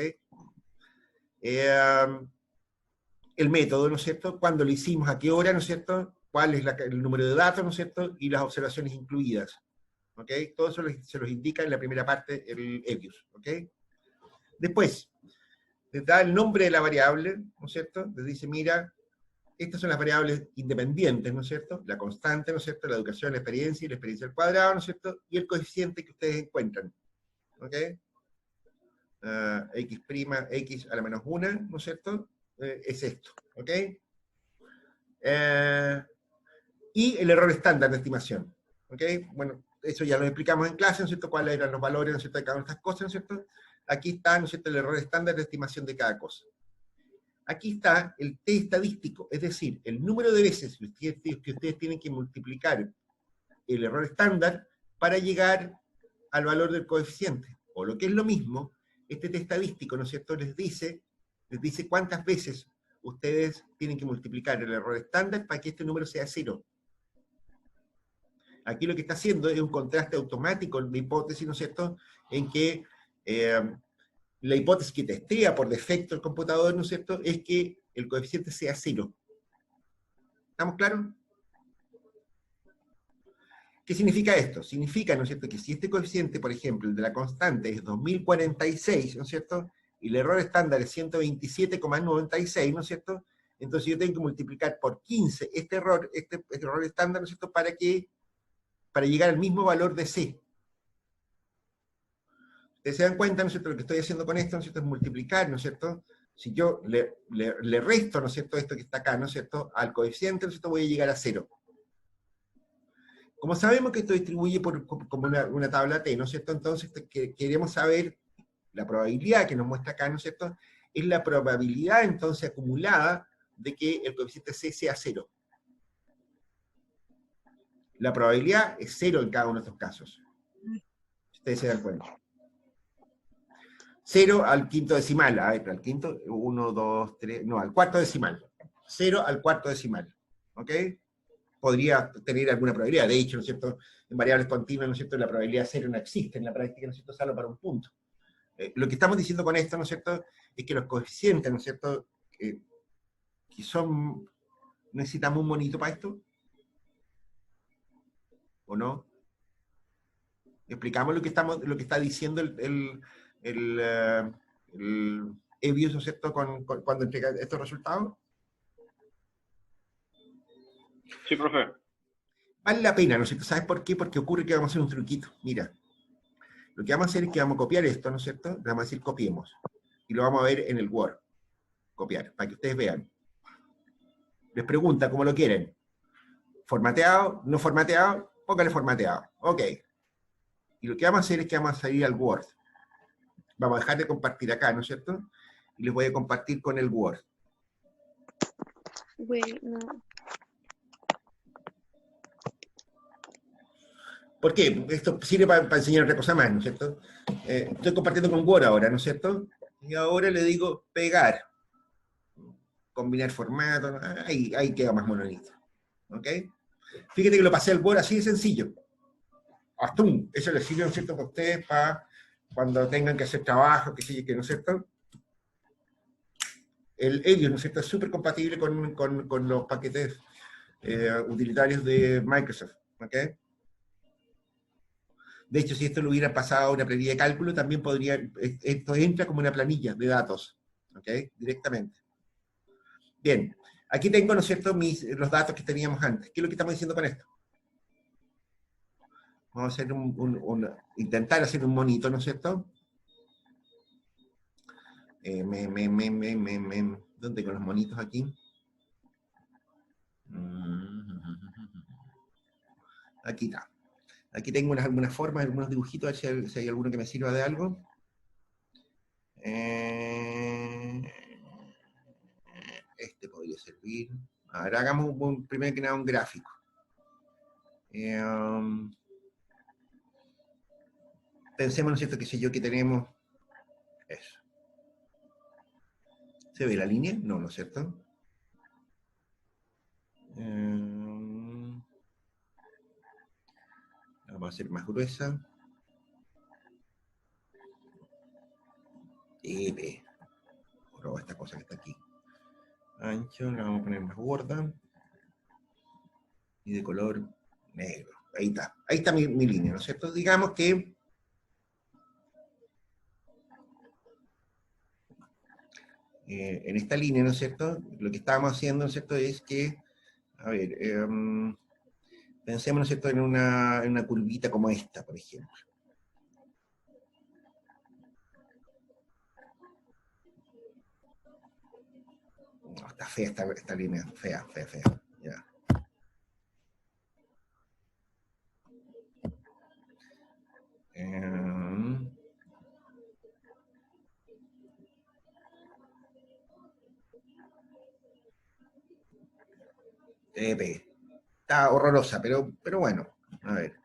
El método, ¿no es cierto?, cuándo lo hicimos, a qué hora, ¿no es cierto?, cuál es el número de datos, ¿no es cierto?, y las observaciones incluidas. ¿Ok? Todo eso se los indica en la primera parte el Hebbius. ¿Ok? Después, les da el nombre de la variable, ¿no es cierto?, les dice, mira, estas son las variables independientes, ¿no es cierto?, la constante, ¿no es cierto?, la educación, la experiencia y la experiencia al cuadrado, ¿no es cierto?, y el coeficiente que ustedes encuentran. ¿Ok? X' a la menos 1, ¿no es cierto?, es esto, ¿ok? Y el error estándar de estimación, ¿ok? Bueno, eso ya lo explicamos en clase, ¿no es cierto?, cuáles eran los valores, ¿no es cierto?, de cada una de estas cosas, ¿no es cierto? Aquí está, ¿no es cierto?, el error estándar de estimación de cada cosa. Aquí está el t estadístico, es decir, el número de veces que ustedes tienen que multiplicar el error estándar para llegar al valor del coeficiente. O lo que es lo mismo, este t estadístico, ¿no es cierto?, les dice cuántas veces ustedes tienen que multiplicar el error estándar para que este número sea 0. Aquí lo que está haciendo es un contraste automático de hipótesis, ¿no es cierto?, en que la hipótesis que testea por defecto el computador, ¿no es cierto?, es que el coeficiente sea 0. ¿Estamos claros? ¿Qué significa esto? Significa, ¿no es cierto?, que si este coeficiente, por ejemplo, el de la constante es 2046, ¿no es cierto?, y el error estándar es 127,96, ¿no es cierto?, entonces yo tengo que multiplicar por 15 este error estándar, ¿no es cierto?, para llegar al mismo valor de C. Ustedes se dan cuenta, ¿no es cierto?, lo que estoy haciendo con esto, ¿no es cierto?, es multiplicar, ¿no es cierto?, si yo le resto, ¿no es cierto?, esto que está acá, ¿no es cierto?, al coeficiente, ¿no es cierto?, voy a llegar a 0. Como sabemos que esto distribuye como una tabla T, ¿no es cierto?, entonces queremos saber la probabilidad que nos muestra acá, ¿no es cierto?, es la probabilidad entonces acumulada de que el coeficiente C sea 0. La probabilidad es 0 en cada uno de estos casos. Ustedes se dan cuenta. 0 al quinto decimal, a ver, al quinto, 1, 2, 3, no, al cuarto decimal. 0 al cuarto decimal, ¿ok? Podría tener alguna probabilidad, de hecho, ¿no es cierto?, en variables continuas, ¿no es cierto?, la probabilidad 0 no existe en la práctica, ¿no es cierto?, salvo para un punto. Lo que estamos diciendo con esto, ¿no es cierto?, es que los coeficientes, ¿no es cierto?, que son, ¿necesitamos un monito para esto? ¿O no? ¿Explicamos lo que está diciendo el EBIOS, ¿no es cierto?, cuando entrega estos resultados? Sí, profe. Vale la pena, ¿no es cierto? ¿Sabes por qué? Porque ocurre que vamos a hacer un truquito. Mira, lo que vamos a hacer es que vamos a copiar esto, ¿no es cierto? Le vamos a decir copiemos. Y lo vamos a ver en el Word. Copiar, para que ustedes vean. Les pregunta cómo lo quieren. ¿Formateado? ¿No formateado? Póngale formateado. Ok. Y lo que vamos a hacer es que vamos a salir al Word. Vamos a dejar de compartir acá, ¿no es cierto? Y les voy a compartir con el Word. Wait, no. ¿Por qué? Esto sirve para enseñar otra cosa más, ¿no es cierto? Estoy compartiendo con Word ahora, ¿no es cierto? Y ahora le digo pegar. Combinar formato, ahí queda más monolito. ¿Ok? Fíjate que lo pasé al Word así de sencillo. ¡Astum! Eso les sirve, ¿no es cierto?, para ustedes, para cuando tengan que hacer trabajo, que sí, que, ¿no es cierto? El EBIOS, ¿no es cierto?, es súper compatible con los paquetes utilitarios de Microsoft. ¿Ok? De hecho, si esto lo hubiera pasado a una planilla de cálculo, también podría, esto entra como una planilla de datos, ¿ok? Directamente. Bien, aquí tengo, ¿no es cierto?, los datos que teníamos antes. ¿Qué es lo que estamos diciendo con esto? Vamos a hacer intentar hacer un monito, ¿no es cierto? ¿Dónde con los monitos aquí? Aquí está. Aquí tengo algunas formas, algunos dibujitos, a ver si hay alguno que me sirva de algo. Este podría servir. Ahora hagamos primero que nada un gráfico. Pensemos, ¿no es cierto?, que sé yo, que tenemos eso. ¿Se ve la línea? No, ¿no es cierto? Vamos a hacer más gruesa. Proba esta cosa que está aquí. Ancho, la vamos a poner más gorda. Y de color negro. Ahí está. Ahí está mi línea, ¿no es cierto? Digamos que en esta línea, ¿no es cierto?, lo que estábamos haciendo, ¿no es cierto?, es que, a ver, pensemos, ¿no es cierto?, en una curvita como esta, por ejemplo. No, está fea esta línea, fea, ya. Está horrorosa, pero bueno, a ver.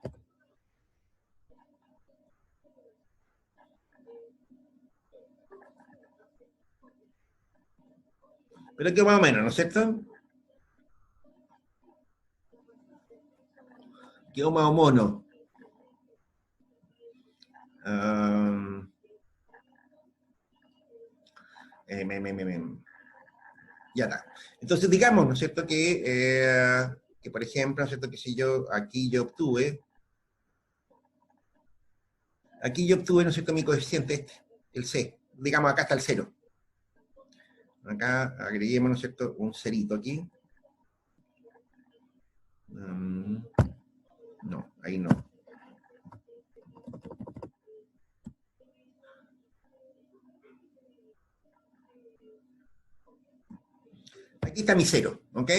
Pero que más o menos, ¿no es cierto? Quedó más o mono. Ya está. Entonces, digamos, ¿no es cierto?, que por ejemplo, ¿no es cierto?, que si yo aquí yo obtuve Aquí yo obtuve, ¿no es cierto?, mi coeficiente este, el C. Digamos, acá está el 0. Acá agreguemos, ¿no es cierto?, un cerito aquí. No, ahí no. Aquí está mi 0, ¿ok?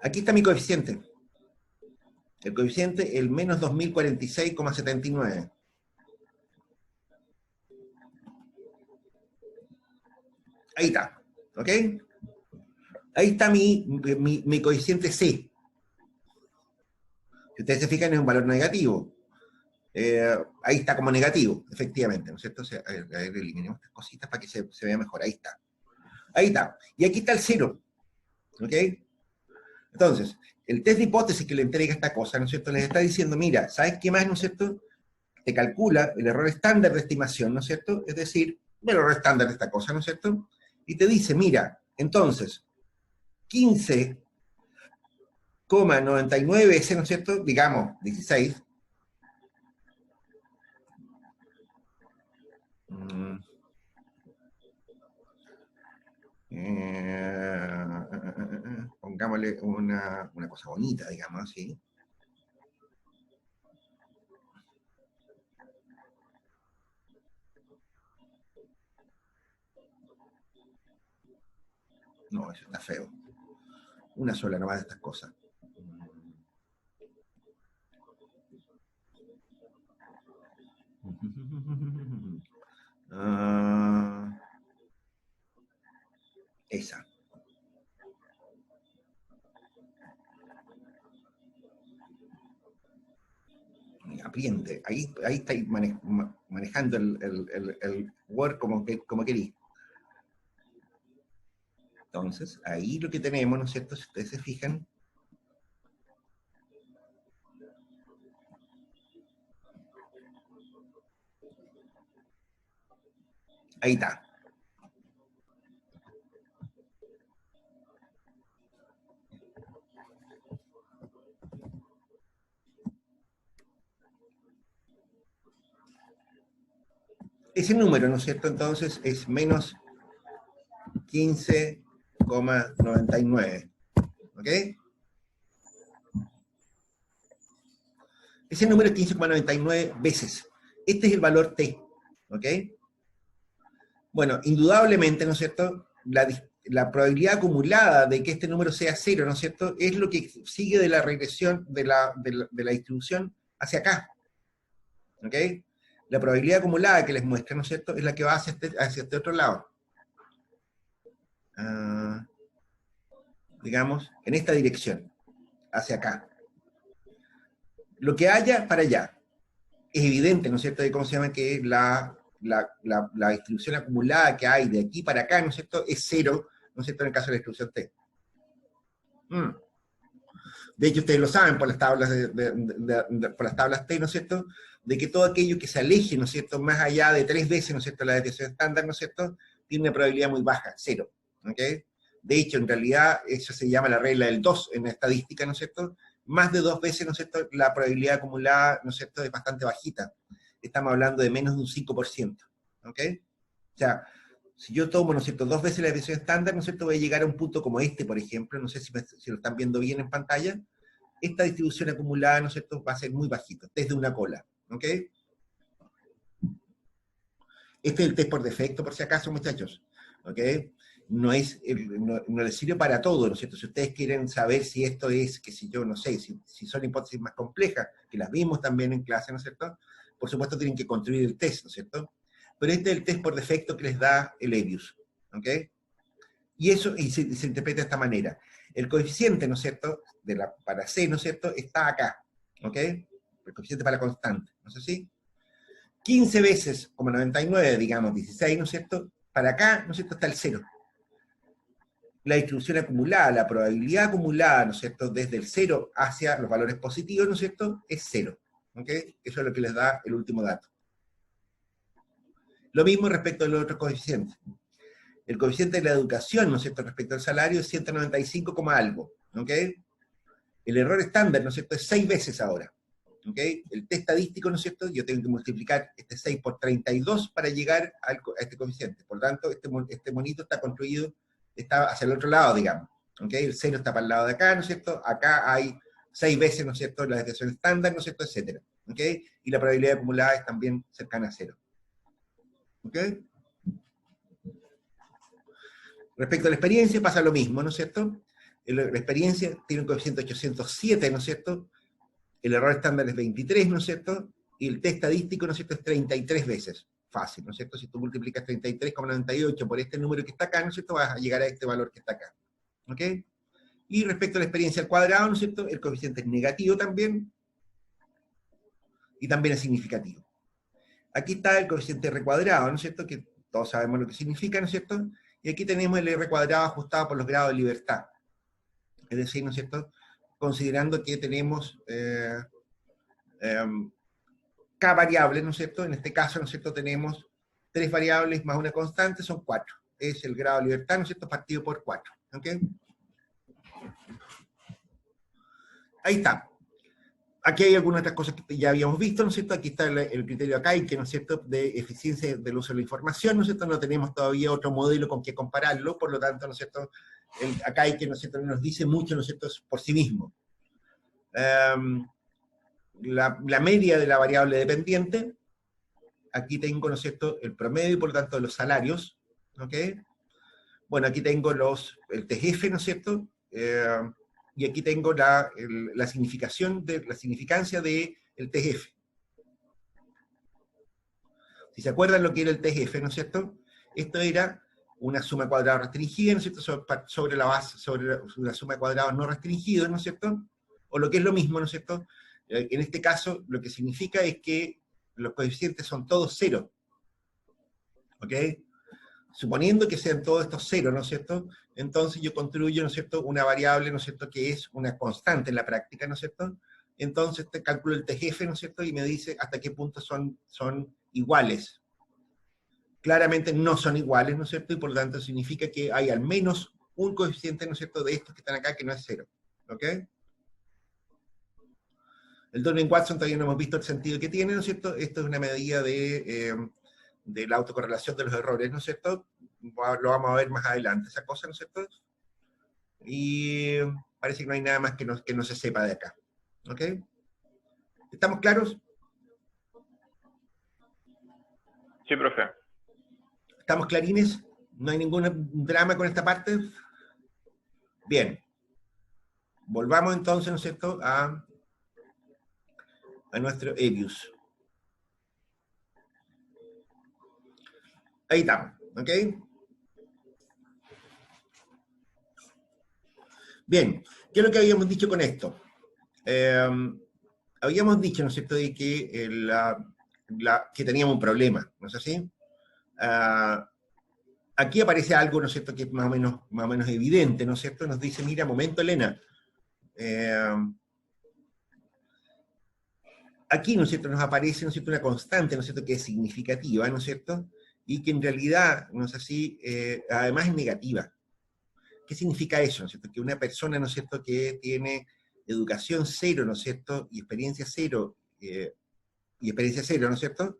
Aquí está mi coeficiente. El coeficiente, el menos 2046,79. Ahí está, ¿ok? Ahí está mi coeficiente C. Si ustedes se fijan, es un valor negativo. Ahí está como negativo, efectivamente, ¿no es cierto? O sea, a ver, eliminemos estas cositas para que se vea mejor. Ahí está. Ahí está. Y aquí está el 0. ¿Ok? Entonces, el test de hipótesis que le entrega esta cosa, ¿no es cierto? Les está diciendo, mira, ¿sabes qué más, no es cierto? Te calcula el error estándar de estimación, ¿no es cierto? Es decir, el error estándar de esta cosa, ¿no es cierto? Y te dice, mira, entonces, 15,99 veces, ¿no es cierto? Digamos, 16. Pongámosle una cosa bonita, digamos así. No, eso está feo. Una sola nomás de estas cosas. Esa. Apriente. Ahí estáis manejando el Word como queréis. Entonces, ahí lo que tenemos, ¿no es cierto? Si ustedes se fijan, ahí está. Ese número, ¿no es cierto? Entonces es menos 15,99. ¿Ok? Ese número es 15,99 veces. Este es el valor T. ¿Ok? Bueno, indudablemente, ¿no es cierto? La probabilidad acumulada de que este número sea 0, ¿no es cierto?, es lo que sigue de la regresión de la distribución hacia acá. ¿Ok? La probabilidad acumulada que les muestra, ¿no es cierto?, es la que va hacia este otro lado. Digamos, en esta dirección, hacia acá. Lo que haya para allá. Es evidente, ¿no es cierto?, de cómo se llama que la distribución acumulada que hay de aquí para acá, ¿no es cierto?, es 0, ¿no es cierto?, en el caso de la distribución T. De hecho, ustedes lo saben por las tablas, por las tablas T, ¿no es cierto?, de que todo aquello que se aleje, ¿no es cierto?, más allá de 3 veces, ¿no es cierto?, la desviación estándar, ¿no es cierto?, tiene una probabilidad muy baja, 0. ¿Ok? De hecho, en realidad, eso se llama la regla del 2 en estadística, ¿no es cierto? Más de 2 veces, ¿no es cierto?, la probabilidad acumulada, ¿no es cierto?, es bastante bajita. Estamos hablando de menos de un 5%. ¿Ok? O sea, si yo tomo, ¿no es cierto?, 2 veces la desviación estándar, ¿no es cierto?, voy a llegar a un punto como este, por ejemplo, no sé si lo están viendo bien en pantalla. Esta distribución acumulada, ¿no es cierto?, va a ser muy bajita, desde una cola. ¿Ok? Este es el test por defecto, por si acaso, muchachos. ¿Ok? No les sirve para todo, ¿no es cierto? Si ustedes quieren saber si esto es, qué sé yo, no sé, si son hipótesis más complejas, que las vimos también en clase, ¿no es cierto?, por supuesto tienen que construir el test, ¿no es cierto? Pero este es el test por defecto que les da el EBIUS. ¿Ok? Y eso se interpreta de esta manera. El coeficiente, ¿no es cierto?, para C, ¿no es cierto?, está acá. ¿Ok? El coeficiente para la constante, ¿no es así? 15 veces, como 99, digamos, 16, ¿no es cierto? Para acá, ¿no es cierto?, está el 0. La distribución acumulada, la probabilidad acumulada, ¿no es cierto?, desde el 0 hacia los valores positivos, ¿no es cierto?, es 0. ¿Ok? Eso es lo que les da el último dato. Lo mismo respecto a los otros coeficientes. El coeficiente de la educación, ¿no es cierto?, respecto al salario es 195, algo. ¿Ok? El error estándar, ¿no es cierto?, es 6 veces ahora. ¿ok? El t estadístico, ¿no es cierto? Yo tengo que multiplicar este 6 por 32 para llegar a este coeficiente. Por lo tanto, este monito está construido, está hacia el otro lado, digamos. ¿Ok? El 0 está para el lado de acá, ¿no es cierto? Acá hay 6 veces, ¿no es cierto?, la desviación estándar, ¿no es cierto?, etcétera. ¿Ok? Y la probabilidad acumulada es también cercana a 0. ¿Ok? Respecto a la experiencia pasa lo mismo, ¿no es cierto? La experiencia tiene un coeficiente 807, ¿no es cierto? El error estándar es 23, ¿no es cierto? Y el t estadístico, ¿no es cierto?, es 33 veces. Fácil, ¿no es cierto? Si tú multiplicas 33,98 por este número que está acá, ¿no es cierto?, vas a llegar a este valor que está acá. ¿Ok? Y respecto a la experiencia al cuadrado, ¿no es cierto?, el coeficiente es negativo también, y también es significativo. Aquí está el coeficiente R cuadrado, ¿no es cierto?, que todos sabemos lo que significa, ¿no es cierto? Y aquí tenemos el R cuadrado ajustado por los grados de libertad. Es decir, ¿no es cierto?, considerando que tenemos K variables, ¿no es cierto? En este caso, ¿no es cierto?, tenemos 3 variables más una constante, son 4. Es el grado de libertad, ¿no es cierto?, partido por 4. ¿Ok? Ahí está. Aquí hay algunas otras cosas que ya habíamos visto, ¿no es cierto? Aquí está el criterio Akaike, ¿no es cierto?, de eficiencia del uso de la información, ¿no es cierto? No tenemos todavía otro modelo con que compararlo, por lo tanto, ¿no es cierto?, el Akaike, ¿no es cierto?, nos dice mucho, ¿no es cierto?, por sí mismo. La media de la variable dependiente, aquí tengo, ¿no es cierto?, el promedio, por lo tanto, de los salarios, ¿ok? Bueno, aquí tengo el TGF, ¿no es cierto?, y aquí tengo la significancia del TGF. Si se acuerdan lo que era el TGF, ¿no es cierto?, esto era una suma de cuadrados restringida, ¿no es cierto?, sobre la base, sobre una suma de cuadrados no restringidos, ¿no es cierto?, o lo que es lo mismo, ¿no es cierto?, en este caso lo que significa es que los coeficientes son todos 0, ¿ok? Suponiendo que sean todos estos 0, ¿no es cierto?, entonces yo construyo, ¿no es cierto?, una variable, ¿no es cierto?, que es una constante en la práctica, ¿no es cierto?, entonces te calculo el TGF, ¿no es cierto?, y me dice hasta qué punto son iguales. Claramente no son iguales, ¿no es cierto?, y por lo tanto significa que hay al menos un coeficiente, ¿no es cierto?, de estos que están acá que no es 0, ¿ok? El Durbin-Watson todavía no hemos visto el sentido que tiene, ¿no es cierto? Esto es una medida de la autocorrelación de los errores, ¿no es cierto? Lo vamos a ver más adelante, esa cosa, ¿no es cierto? Y parece que no hay nada más que no se sepa de acá. ¿Ok? ¿Estamos claros? Sí, profe. ¿Estamos clarines? ¿No hay ningún drama con esta parte? Bien. Volvamos entonces, ¿no es cierto?, a nuestro EBIUS. Ahí estamos, ¿ok? Bien, ¿qué es lo que habíamos dicho con esto? Habíamos dicho, ¿no es cierto?, de que, que teníamos un problema, ¿no es así? Aquí aparece algo, ¿no es cierto?, que es más o menos evidente, ¿no es cierto? Nos dice, mira, momento, Elena, aquí, ¿no es cierto?, nos aparece, ¿no es cierto?, una constante, ¿no es cierto?, que es significativa, ¿no es cierto?, y que en realidad, ¿no es así?, además es negativa. ¿Qué significa eso, ¿no es cierto? Que una persona, ¿no es cierto?, que tiene educación 0, ¿no es cierto?, y experiencia 0, ¿no es cierto?,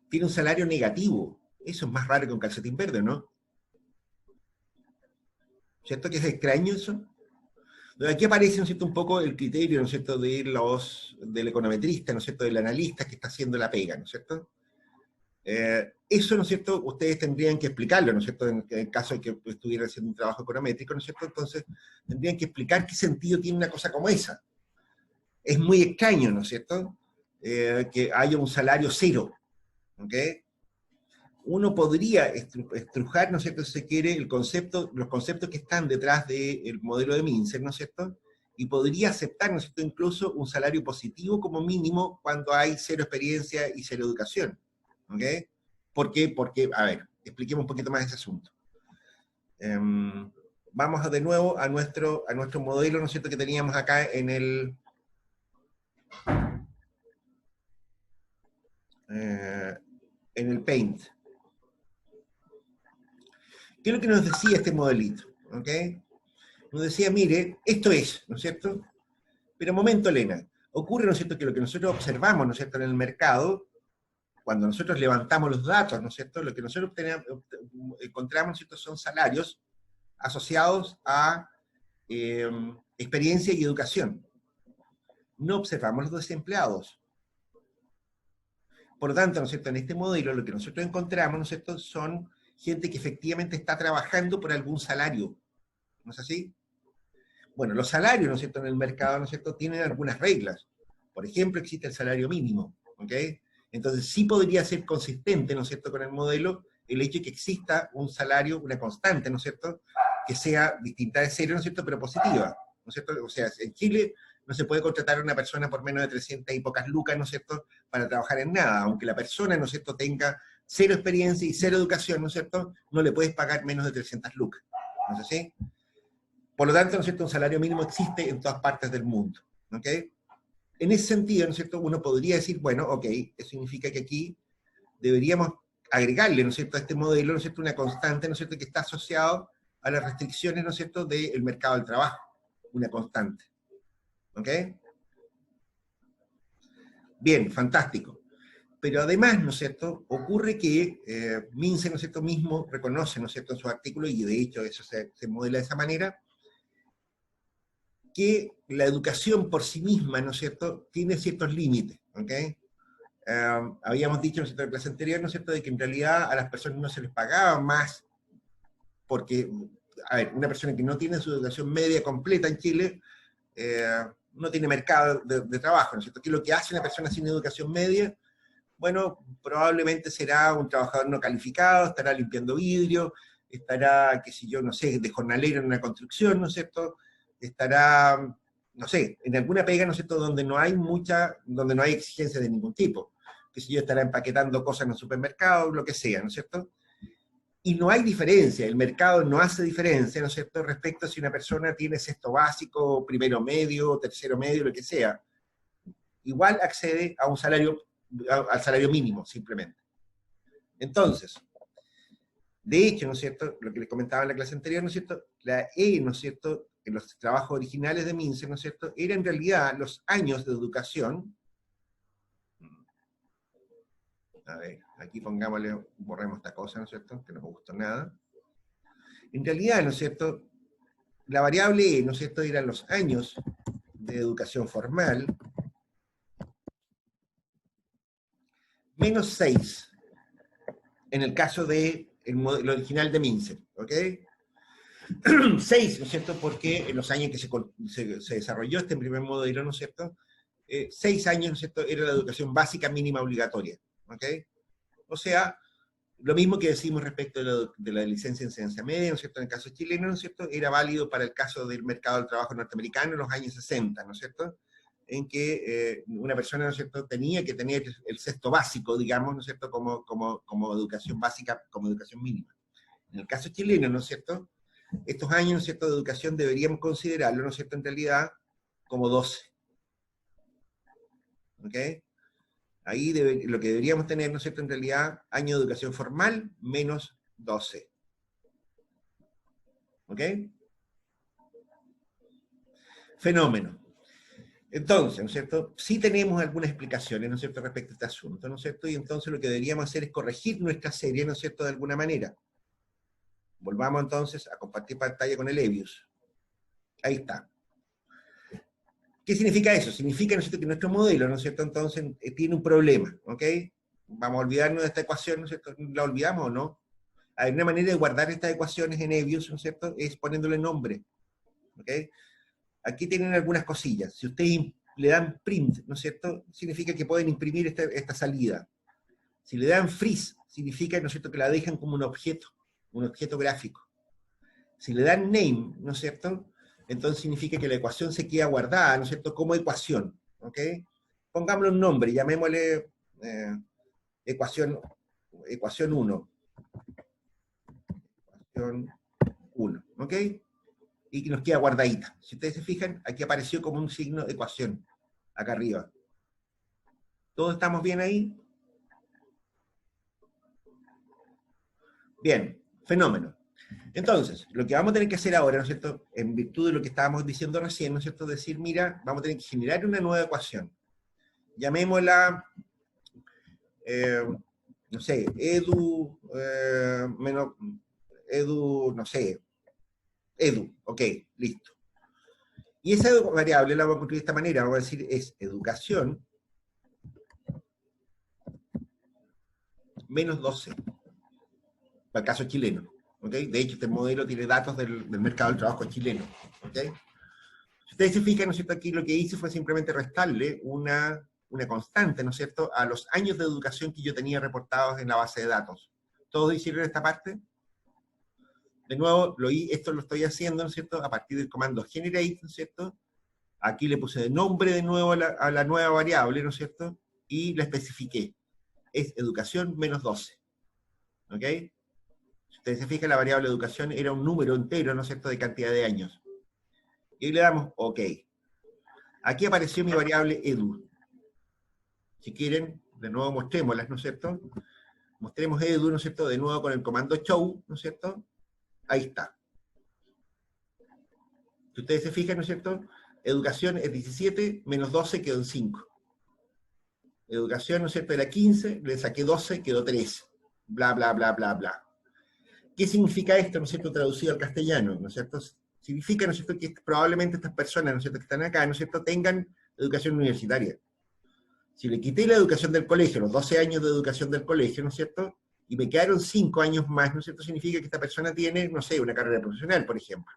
tiene un salario negativo. Eso es más raro que un calcetín verde, ¿no? ¿Cierto que es extraño eso? Aquí aparece, ¿no es cierto?, un poco el criterio, ¿no es cierto?, del econometrista, ¿no es cierto?, del analista que está haciendo la pega, ¿no es cierto? Eso, ¿no es cierto?, ustedes tendrían que explicarlo, ¿no es cierto?, en el caso de que estuvieran haciendo un trabajo econométrico, ¿no es cierto?, entonces tendrían que explicar qué sentido tiene una cosa como esa. Es muy extraño, ¿no es cierto?, que haya un salario 0, ¿ok? Uno podría estrujar, ¿no es cierto?, si se quiere, los conceptos que están detrás del modelo de Mincer, ¿no es cierto?, y podría aceptar, ¿no es cierto?, incluso un salario positivo como mínimo cuando hay 0 experiencia y 0 educación. ¿Ok? ¿Por qué? Porque, a ver, expliquemos un poquito más ese asunto. Vamos de nuevo a nuestro modelo, ¿no es cierto?, que teníamos acá en el Paint. ¿Qué es lo que nos decía este modelito? ¿Ok? Nos decía, mire, esto es, ¿no es cierto? Pero momento, Elena, Ocurre, ¿no es cierto?, que lo que nosotros observamos, ¿no es cierto?, en el mercado, cuando nosotros levantamos los datos, ¿no es cierto?, lo que nosotros encontramos, ¿no es cierto?, son salarios asociados a experiencia y educación. No observamos los desempleados. Por lo tanto, ¿no es cierto?, en este modelo lo que nosotros encontramos, ¿no es cierto?, son gente que efectivamente está trabajando por algún salario. ¿No es así? Bueno, los salarios, ¿no es cierto?, en el mercado, ¿no es cierto?, tienen algunas reglas. Por ejemplo, existe el salario mínimo, ¿ok? Entonces sí podría ser consistente, ¿no es cierto?, con el modelo, el hecho de que exista un salario, una constante, ¿no es cierto?, que sea distinta de cero, ¿no es cierto?, pero positiva, ¿no es cierto? O sea, en Chile no se puede contratar a una persona por menos de 300 y pocas lucas, ¿no es cierto?, para trabajar en nada, aunque la persona, ¿no es cierto?, tenga cero experiencia y cero educación, ¿no es cierto?, no le puedes pagar menos de 300 lucas, ¿no es así? Por lo tanto, ¿no es cierto?, un salario mínimo existe en todas partes del mundo, ¿ok? En ese sentido, ¿no es cierto?, uno podría decir, bueno, ok, eso significa que aquí deberíamos agregarle, ¿no es cierto?, a este modelo, ¿no es cierto?, una constante, ¿no es cierto?, que está asociado a las restricciones, ¿no es cierto?, del mercado del trabajo, una constante, ¿ok? Bien, fantástico. Pero además, ¿no es cierto?, ocurre que Mince, ¿no es cierto?, mismo reconoce, ¿no es cierto?, en su artículo, y de hecho eso se modela de esa manera, que la educación por sí misma, ¿no es cierto?, tiene ciertos límites, ¿ok? Habíamos dicho, ¿no es cierto?, en la clase anterior, ¿no es cierto?, de que en realidad a las personas no se les pagaba más, porque, a ver, una persona que no tiene su educación media completa en Chile, no tiene mercado de trabajo, ¿no es cierto? ¿Qué es lo que hace una persona sin educación media? Bueno, probablemente será un trabajador no calificado, estará limpiando vidrio, estará, qué sé yo, no sé, de jornalero en una construcción, ¿no es cierto?, estará, no sé, en alguna pega, ¿no es cierto?, donde no hay exigencia de ningún tipo, que si yo estará empaquetando cosas en el supermercado, lo que sea, ¿no es cierto? Y no hay diferencia, el mercado no hace diferencia, ¿no es cierto?, respecto a si una persona tiene sexto básico, primero medio, tercero medio, lo que sea. Igual accede a un salario, al salario mínimo, simplemente. Entonces, de hecho, ¿no es cierto?, lo que les comentaba en la clase anterior, ¿no es cierto?, la E, ¿no es cierto?, en los trabajos originales de Mince, ¿no es cierto?, era en realidad los años de educación. A ver, aquí pongámosle, borremos esta cosa, ¿no es cierto?, que no me gustó nada. En realidad, ¿no es cierto?, la variable E, ¿no es cierto?, eran los años de educación formal, menos 6, en el caso de el modelo original de Mince, ¿ok? 6, ¿no es cierto?, porque en los años que se desarrolló este primer modelo, ¿no es cierto?, 6 años, ¿no es cierto?, era la educación básica mínima obligatoria, ¿ok? O sea, lo mismo que decimos respecto de la licencia en ciencia media, ¿no es cierto?, en el caso chileno, ¿no es cierto?, era válido para el caso del mercado del trabajo norteamericano en los años 60, ¿no es cierto?, en que una persona, ¿no es cierto?, tenía que tener el sexto básico, digamos, ¿no es cierto?, como educación básica, como educación mínima. En el caso chileno, ¿no es cierto?, estos años, ¿no es cierto?, de educación deberíamos considerarlo, ¿no es cierto?, en realidad, como 12. ¿Ok? Ahí lo que deberíamos tener, ¿no es cierto?, en realidad, año de educación formal menos 12. ¿Ok? Fenómeno. Entonces, ¿no es cierto?, sí tenemos algunas explicaciones, ¿no es cierto?, respecto a este asunto, ¿no es cierto?, y entonces lo que deberíamos hacer es corregir nuestra serie, ¿no es cierto?, de alguna manera. Volvamos entonces a compartir pantalla con el Evius. Ahí está. ¿Qué significa eso? Significa, ¿no es cierto?, que nuestro modelo, ¿no es cierto?, entonces tiene un problema, ¿ok? Vamos a olvidarnos de esta ecuación, ¿no es cierto? ¿La olvidamos o no? Hay una manera de guardar estas ecuaciones en Evius, ¿no es cierto?, es poniéndole nombre, ¿ok? Aquí tienen algunas cosillas. Si ustedes le dan print, ¿no es cierto?, significa que pueden imprimir esta salida. Si le dan freeze, significa, ¿no es cierto?, que la dejan como un objeto gráfico. Si le dan name, ¿no es cierto?, entonces significa que la ecuación se queda guardada, ¿no es cierto?, como ecuación, ¿ok? Pongámosle un nombre, llamémosle ecuación 1. Ecuación 1, ¿ok? Y que nos queda guardadita. Si ustedes se fijan, aquí apareció como un signo de ecuación, acá arriba. ¿Todos estamos bien ahí? Bien, fenómeno. Entonces, lo que vamos a tener que hacer ahora, ¿no es cierto?, en virtud de lo que estábamos diciendo recién, ¿no es cierto?, decir, mira, vamos a tener que generar una nueva ecuación. Llamémosla, no sé, no sé, edu, ok, listo. Y esa variable la vamos a construir de esta manera, vamos a decir, es educación menos 12, para el caso chileno, ¿ok? De hecho, este modelo tiene datos del mercado del trabajo chileno, ¿ok? Si ustedes se fijan, ¿no es cierto?, aquí lo que hice fue simplemente restarle una constante, ¿no es cierto?, a los años de educación que yo tenía reportados en la base de datos. ¿Todos hicieron esta parte? De nuevo, esto lo estoy haciendo, ¿no es cierto?, a partir del comando generate, ¿no es cierto? Aquí le puse de nombre de nuevo a la nueva variable, ¿no es cierto?, y la especifiqué. Es educación menos 12. ¿Ok? Si ustedes se fijan, la variable educación era un número entero, ¿no es cierto?, de cantidad de años. Y le damos OK. Aquí apareció mi variable edu. Si quieren, de nuevo mostrémoslas, ¿no es cierto? Mostremos edu, ¿no es cierto?, de nuevo con el comando show, ¿no es cierto? Ahí está. Si ustedes se fijan, ¿no es cierto?, educación es 17, menos 12 quedó en 5. Educación, ¿no es cierto?, era 15, le saqué 12, quedó 3. Bla, bla, bla, bla, bla. ¿Qué significa esto, ¿no es cierto?, traducido al castellano, ¿no es cierto? Significa, ¿no es cierto?, que probablemente estas personas, ¿no es cierto?, que están acá, ¿no es cierto?, tengan educación universitaria. Si le quité la educación del colegio, los 12 años de educación del colegio, ¿no es cierto?, y me quedaron 5 años más, ¿no es cierto?, significa que esta persona tiene, no sé, una carrera profesional, por ejemplo.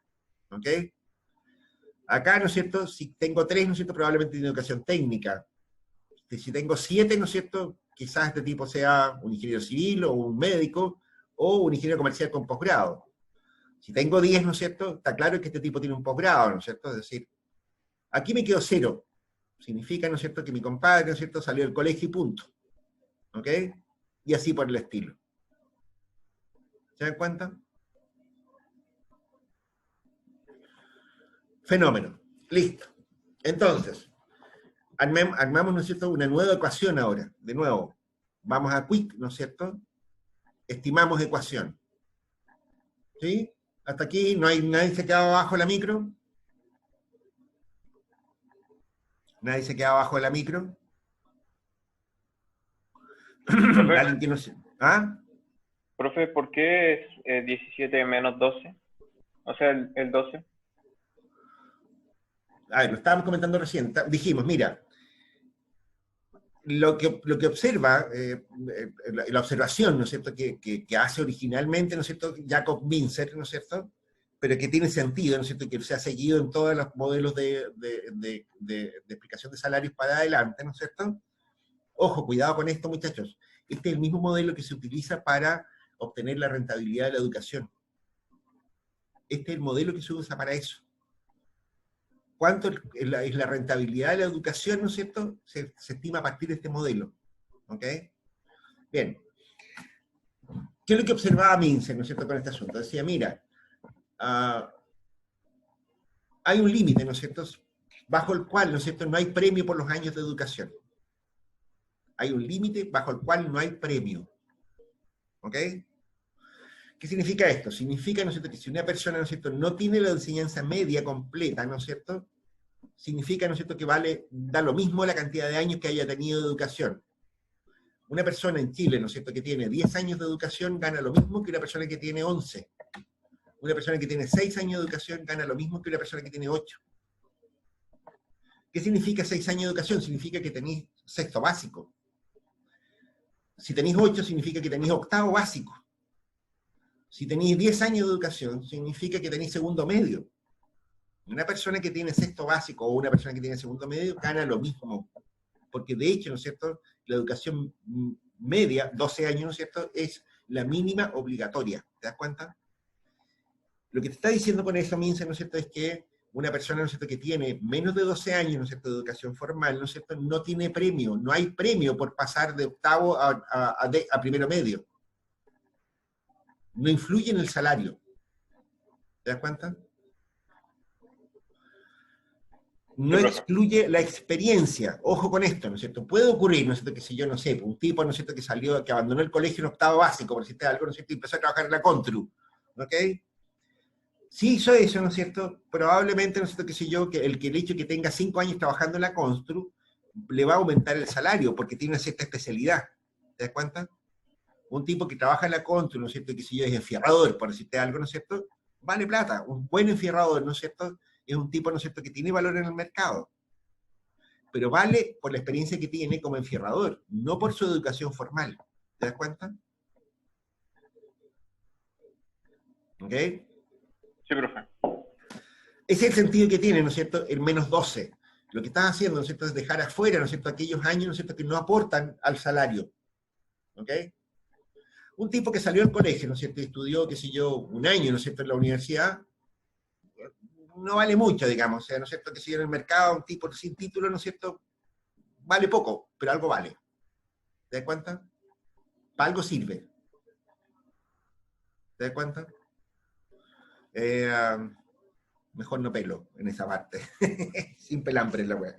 ¿Ok? Acá, ¿no es cierto?, si tengo 3, ¿no es cierto?, probablemente tiene educación técnica. Si tengo 7, ¿no es cierto?, quizás este tipo sea un ingeniero civil o un médico o un ingeniero comercial con posgrado. Si tengo 10, ¿no es cierto?, está claro que este tipo tiene un posgrado, ¿no es cierto? Es decir, aquí me quedo 0. Significa, ¿no es cierto?, que mi compadre, ¿no es cierto?, salió del colegio y punto. ¿Ok? Y así por el estilo. ¿Se dan cuenta? Fenómeno. Listo. Entonces, armamos, ¿no es cierto?, una nueva ecuación ahora. De nuevo, vamos a Quick, ¿no es cierto? Estimamos ecuación. ¿Sí? Hasta aquí, nadie se queda abajo de la micro. Nadie se queda abajo de la micro. ¿Alguien que no se... ¿Ah? Profe, ¿por qué es 17 menos 12? O sea, el 12. A ver, lo estábamos comentando recién. Dijimos, mira, lo que observa, la observación, ¿no es cierto?, que hace originalmente, ¿no es cierto?, Jacob Mincer, ¿no es cierto?, pero que tiene sentido, ¿no es cierto?, que se ha seguido en todos los modelos de explicación de salarios para adelante, ¿no es cierto? Ojo, cuidado con esto, muchachos. Este es el mismo modelo que se utiliza para obtener la rentabilidad de la educación. Este es el modelo que se usa para eso. ¿Cuánto es la rentabilidad de la educación, ¿no es cierto? Se estima a partir de este modelo. ¿Ok? Bien. ¿Qué es lo que observaba Mincer, ¿no es cierto?, con este asunto? Decía, mira, hay un límite, ¿no es cierto?, bajo el cual, ¿no es cierto?, no hay premio por los años de educación. Hay un límite bajo el cual no hay premio. ¿Ok? ¿Qué significa esto? Significa, ¿no es cierto?, que si una persona, ¿no es cierto?, no tiene la enseñanza media completa, ¿no es cierto?, significa, ¿no es cierto?, que da lo mismo la cantidad de años que haya tenido de educación. Una persona en Chile, ¿no es cierto?, que tiene 10 años de educación gana lo mismo que una persona que tiene 11. Una persona que tiene 6 años de educación gana lo mismo que una persona que tiene 8. ¿Qué significa 6 años de educación? Significa que tenéis sexto básico. Si tenéis 8, significa que tenéis octavo básico. Si tenéis 10 años de educación, significa que tenéis segundo medio. Una persona que tiene sexto básico o una persona que tiene segundo medio gana lo mismo. Porque de hecho, ¿no es cierto?, la educación media, 12 años, ¿no es cierto?, es la mínima obligatoria. ¿Te das cuenta? Lo que te está diciendo con eso, Mincer, ¿no es cierto?, es que una persona, ¿no es cierto?, que tiene menos de 12 años, ¿no es cierto?, de educación formal, ¿no es cierto?, no tiene premio. No hay premio por pasar de octavo a primero medio. No influye en el salario. ¿Te das cuenta? No excluye la experiencia. Ojo con esto, ¿no es cierto? Puede ocurrir, ¿no es cierto?, que si yo, no sé, un tipo, ¿no es cierto?, que salió, que abandonó el colegio en octavo básico, por decirte algo, ¿no es cierto?, y empezó a trabajar en la Contru. ¿ok? Si hizo eso, ¿no es cierto? Probablemente, ¿no es cierto?, qué sé yo, que el hecho de que tenga 5 años trabajando en la Constru le va a aumentar el salario porque tiene una cierta especialidad. ¿Te das cuenta? Un tipo que trabaja en la Constru, ¿no es cierto?, que si yo es enfierrador, por decirte algo, ¿no es cierto?, vale plata. Un buen enfierrador, ¿no es cierto?, es un tipo, ¿no es cierto?, que tiene valor en el mercado. Pero vale por la experiencia que tiene como enfierrador, no por su educación formal. ¿Te das cuenta? ¿Ok? Sí, profe. Ese es el sentido que tiene, ¿no es cierto?, el menos 12. Lo que estás haciendo, ¿no es cierto?, es dejar afuera, ¿no es cierto?, aquellos años, ¿no es cierto?, que no aportan al salario. ¿Ok? Un tipo que salió del colegio, ¿no es cierto?, y estudió, qué sé yo, un año, ¿no es cierto?, en la universidad, no vale mucho, digamos, o sea, ¿no es cierto?, que si en el mercado un tipo sin título, ¿no es cierto?, vale poco, pero algo vale. ¿Te das cuenta? Para algo sirve. ¿Te das cuenta? Mejor no pelo en esa parte. Sin pelambre la wea.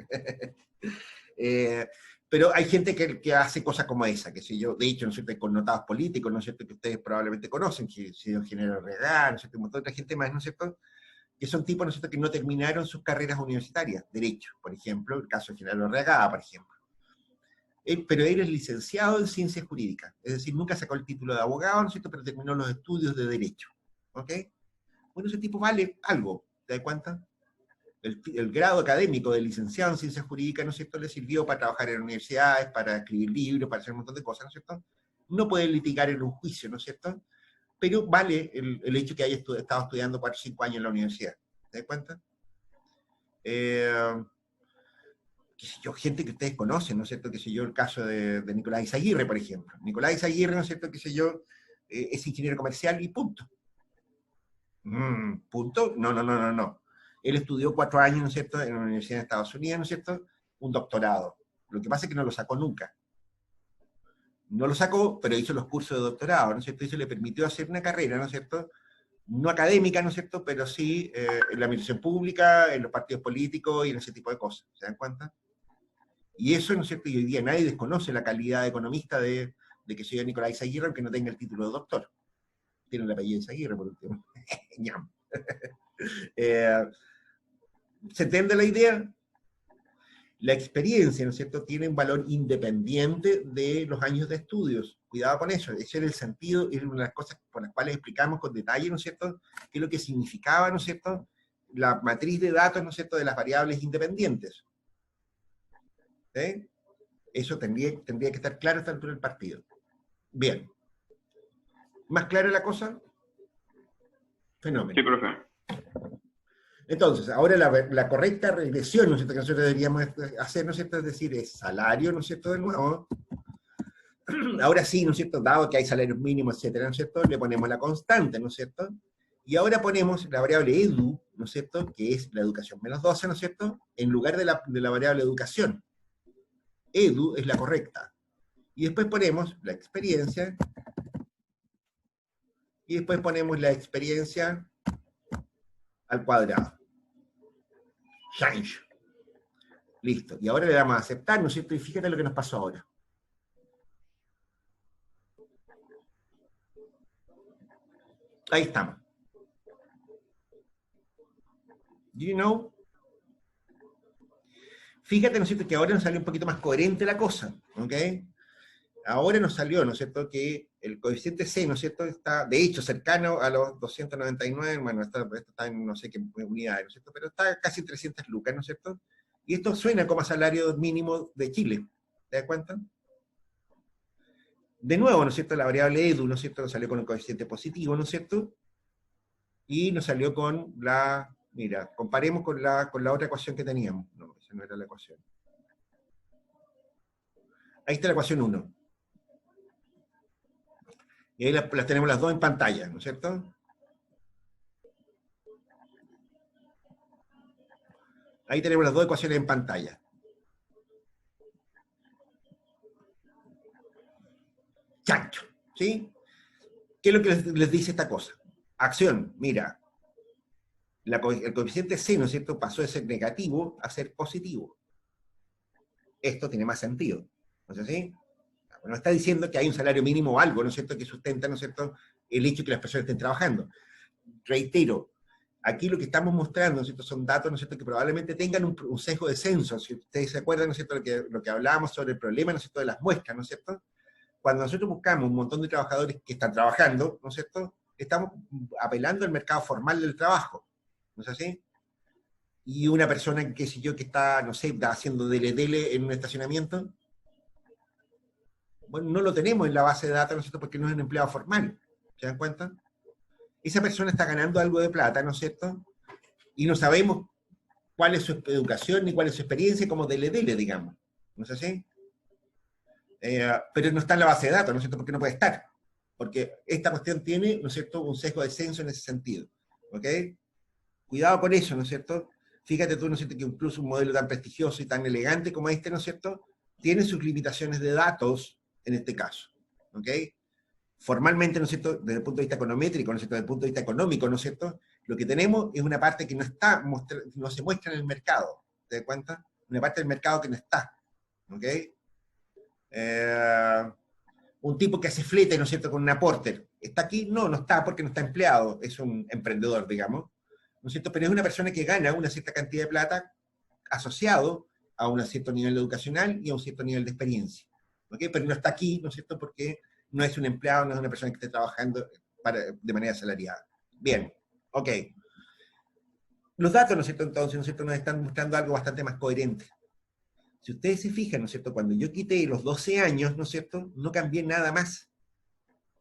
Pero hay gente que hace cosas como esa, que sé yo, de hecho, ¿no es cierto?, hay connotados políticos, ¿no es cierto?, que ustedes probablemente conocen, que si yo General Regal, ¿no es cierto?, un montón de otra gente más, ¿no es cierto?, que son tipos, ¿no es cierto?, que no terminaron sus carreras universitarias, derecho, por ejemplo, el caso de General Orregada, por ejemplo. Pero él es licenciado en ciencias jurídicas, es decir, nunca sacó el título de abogado, ¿no es cierto?, pero terminó los estudios de derecho, ¿ok? Bueno, ese tipo vale algo, ¿te das cuenta? El grado académico de licenciado en ciencias jurídicas, ¿no es cierto?, le sirvió para trabajar en universidades, para escribir libros, para hacer un montón de cosas, ¿no es cierto? No puede litigar en un juicio, ¿no es cierto?, pero vale el hecho que haya estado estudiando 4 o 5 años en la universidad, ¿te das cuenta? Qué sé yo, gente que ustedes conocen, ¿no es cierto?, qué sé yo, el caso de Nicolás Izaguirre, por ejemplo. Nicolás Izaguirre, ¿no es cierto?, qué sé yo, es ingeniero comercial y punto. ¿Punto? No, no, no, no, no. Él estudió 4 años, ¿no es cierto?, en la Universidad de Estados Unidos, ¿no es cierto?, un doctorado. Lo que pasa es que no lo sacó nunca. No lo sacó, pero hizo los cursos de doctorado, ¿no es cierto?, y eso le permitió hacer una carrera, ¿no es cierto?, no académica, ¿no es cierto?, pero sí en la administración pública, en los partidos políticos y en ese tipo de cosas. ¿Se dan cuenta? Y eso, ¿no es cierto?, y hoy día nadie desconoce la calidad de economista de que sea Nicolás Izaguirre, aunque no tenga el título de doctor. Tiene el apellido de Izaguirre, por último. ¿Se entiende la idea? La experiencia, ¿no es cierto?, tiene un valor independiente de los años de estudios. Cuidado con eso. Ese era el sentido, es una de las cosas por las cuales explicamos con detalle, ¿no es cierto?, qué es lo que significaba, ¿no es cierto?, la matriz de datos, ¿no es cierto?, de las variables independientes. ¿Sí? Eso tendría que estar claro a esta altura del partido. Bien. ¿Más clara la cosa? Fenómeno. Sí, profe. Entonces, ahora la correcta regresión, ¿no es cierto?, que nosotros deberíamos hacer, ¿no es cierto?, es decir, es salario, ¿no es cierto?, de nuevo. Ahora sí, ¿no es cierto?, dado que hay salarios mínimos, etcétera, ¿no es cierto?, le ponemos la constante, ¿no es cierto?, y ahora ponemos la variable edu, ¿no es cierto?, que es la educación menos 12, ¿no es cierto?, en lugar de la variable educación. Edu es la correcta. Y después ponemos la experiencia, y después ponemos la experiencia al cuadrado. Change. Listo. Y ahora le damos a aceptar, ¿no es cierto? Y fíjate lo que nos pasó ahora. Ahí estamos. Do you know? Fíjate, ¿no es cierto?, que ahora nos salió un poquito más coherente la cosa, ¿ok? Ahora nos salió, ¿no es cierto?, que el coeficiente C, ¿no es cierto?, está, de hecho, cercano a los 299, bueno, esto está en no sé qué unidades, ¿no es cierto?, pero está casi 300 lucas, ¿no es cierto? Y esto suena como salario mínimo de Chile, ¿te das cuenta? De nuevo, ¿no es cierto?, la variable edu, ¿no es cierto?, nos salió con un coeficiente positivo, ¿no es cierto? Y nos salió con la, mira, comparemos con la otra ecuación que teníamos. No, esa no era la ecuación. Ahí está la ecuación 1. Y ahí las tenemos las dos en pantalla, ¿no es cierto? Ahí tenemos las dos ecuaciones en pantalla. Chancho, ¿sí? ¿Qué es lo que les dice esta cosa? Acción, mira, el coeficiente C, ¿no es cierto?, pasó de ser negativo a ser positivo. Esto tiene más sentido, ¿no es así? No está diciendo que hay un salario mínimo o algo, ¿no es cierto?, que sustenta, ¿no es cierto?, el hecho de que las personas estén trabajando. Reitero, aquí lo que estamos mostrando, ¿no es cierto?, son datos, ¿no es cierto?, que probablemente tengan un sesgo de censo. Si ustedes se acuerdan, ¿no es cierto?, lo que hablábamos sobre el problema, ¿no es cierto?, de las muestras, ¿no es cierto? Cuando nosotros buscamos un montón de trabajadores que están trabajando, ¿no es cierto?, estamos apelando al mercado formal del trabajo, ¿no es así? Y una persona, qué sé yo, que está, no sé, haciendo dele en un estacionamiento, bueno, no lo tenemos en la base de datos, ¿no es cierto?, porque no es un empleado formal, ¿se dan cuenta? Esa persona está ganando algo de plata, ¿no es cierto? Y no sabemos cuál es su educación ni cuál es su experiencia como dele, digamos, ¿no es así? Pero no está en la base de datos, ¿no es cierto?, porque no puede estar, porque esta cuestión tiene, ¿no es cierto?, un sesgo de censo en ese sentido, ¿ok? Cuidado con eso, ¿no es cierto? Fíjate tú, ¿no es cierto?, que incluso un modelo tan prestigioso y tan elegante como este, ¿no es cierto?, tiene sus limitaciones de datos en este caso, ¿ok? Formalmente, ¿no es cierto?, desde el punto de vista econométrico, ¿no es cierto?, desde el punto de vista económico, ¿no es cierto?, lo que tenemos es una parte que no se muestra en el mercado, ¿te das cuenta? Una parte del mercado que no está, ¿ok? Un tipo que hace flete, ¿no es cierto?, con una Porter, ¿está aquí? No, no está porque no está empleado, es un emprendedor, digamos, ¿no es cierto?, pero es una persona que gana una cierta cantidad de plata asociado a un cierto nivel educacional y a un cierto nivel de experiencia, ¿ok? Pero no está aquí, ¿no es cierto?, porque no es un empleado, no es una persona que esté trabajando de manera asalariada. Bien, ok. Los datos, ¿no es cierto?, entonces, ¿no es cierto?, nos están mostrando algo bastante más coherente. Si ustedes se fijan, ¿no es cierto?, cuando yo quité los 12 años, ¿no es cierto?, no cambié nada más.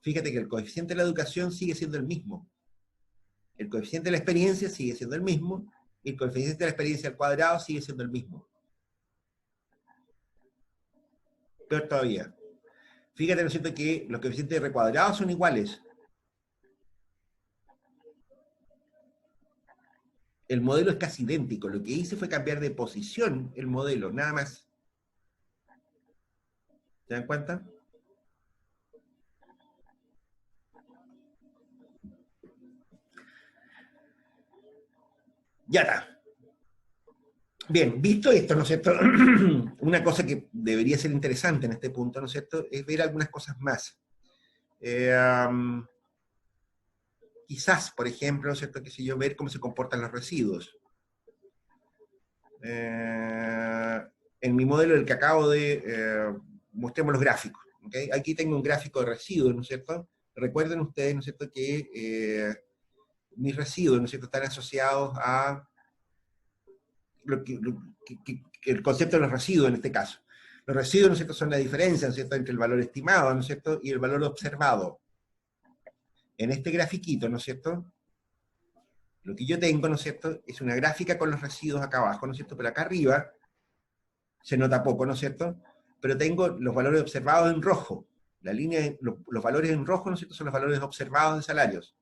Fíjate que el coeficiente de la educación sigue siendo el mismo. El coeficiente de la experiencia sigue siendo el mismo, y el coeficiente de la experiencia al cuadrado sigue siendo el mismo. Peor todavía. Fíjate, ¿no es cierto?, que los coeficientes de R cuadrado son iguales. El modelo es casi idéntico. Lo que hice fue cambiar de posición el modelo, nada más. ¿Se dan cuenta? Ya está. Bien, visto esto, ¿no es cierto? Una cosa que debería ser interesante en este punto, ¿no es cierto?, es ver algunas cosas más. Quizás, por ejemplo, ¿no es cierto?, qué sé yo, ver cómo se comportan los residuos. En mi modelo del que acabo de... mostremos los gráficos, ¿ok? Aquí tengo un gráfico de residuos, ¿no es cierto? Recuerden ustedes, ¿no es cierto?, que mis residuos, ¿no es cierto?, están asociados a el concepto de los residuos en este caso. Los residuos, ¿no es cierto?, son la diferencia, ¿no es cierto?, entre el valor estimado, ¿no es cierto?, y el valor observado. En este grafiquito, ¿no es cierto?, lo que yo tengo, ¿no es cierto?, es una gráfica con los residuos acá abajo, ¿no es cierto?, pero acá arriba se nota poco, ¿no es cierto?, pero tengo los valores observados en rojo. La línea, los valores en rojo, ¿no es cierto?, son los valores observados de salarios.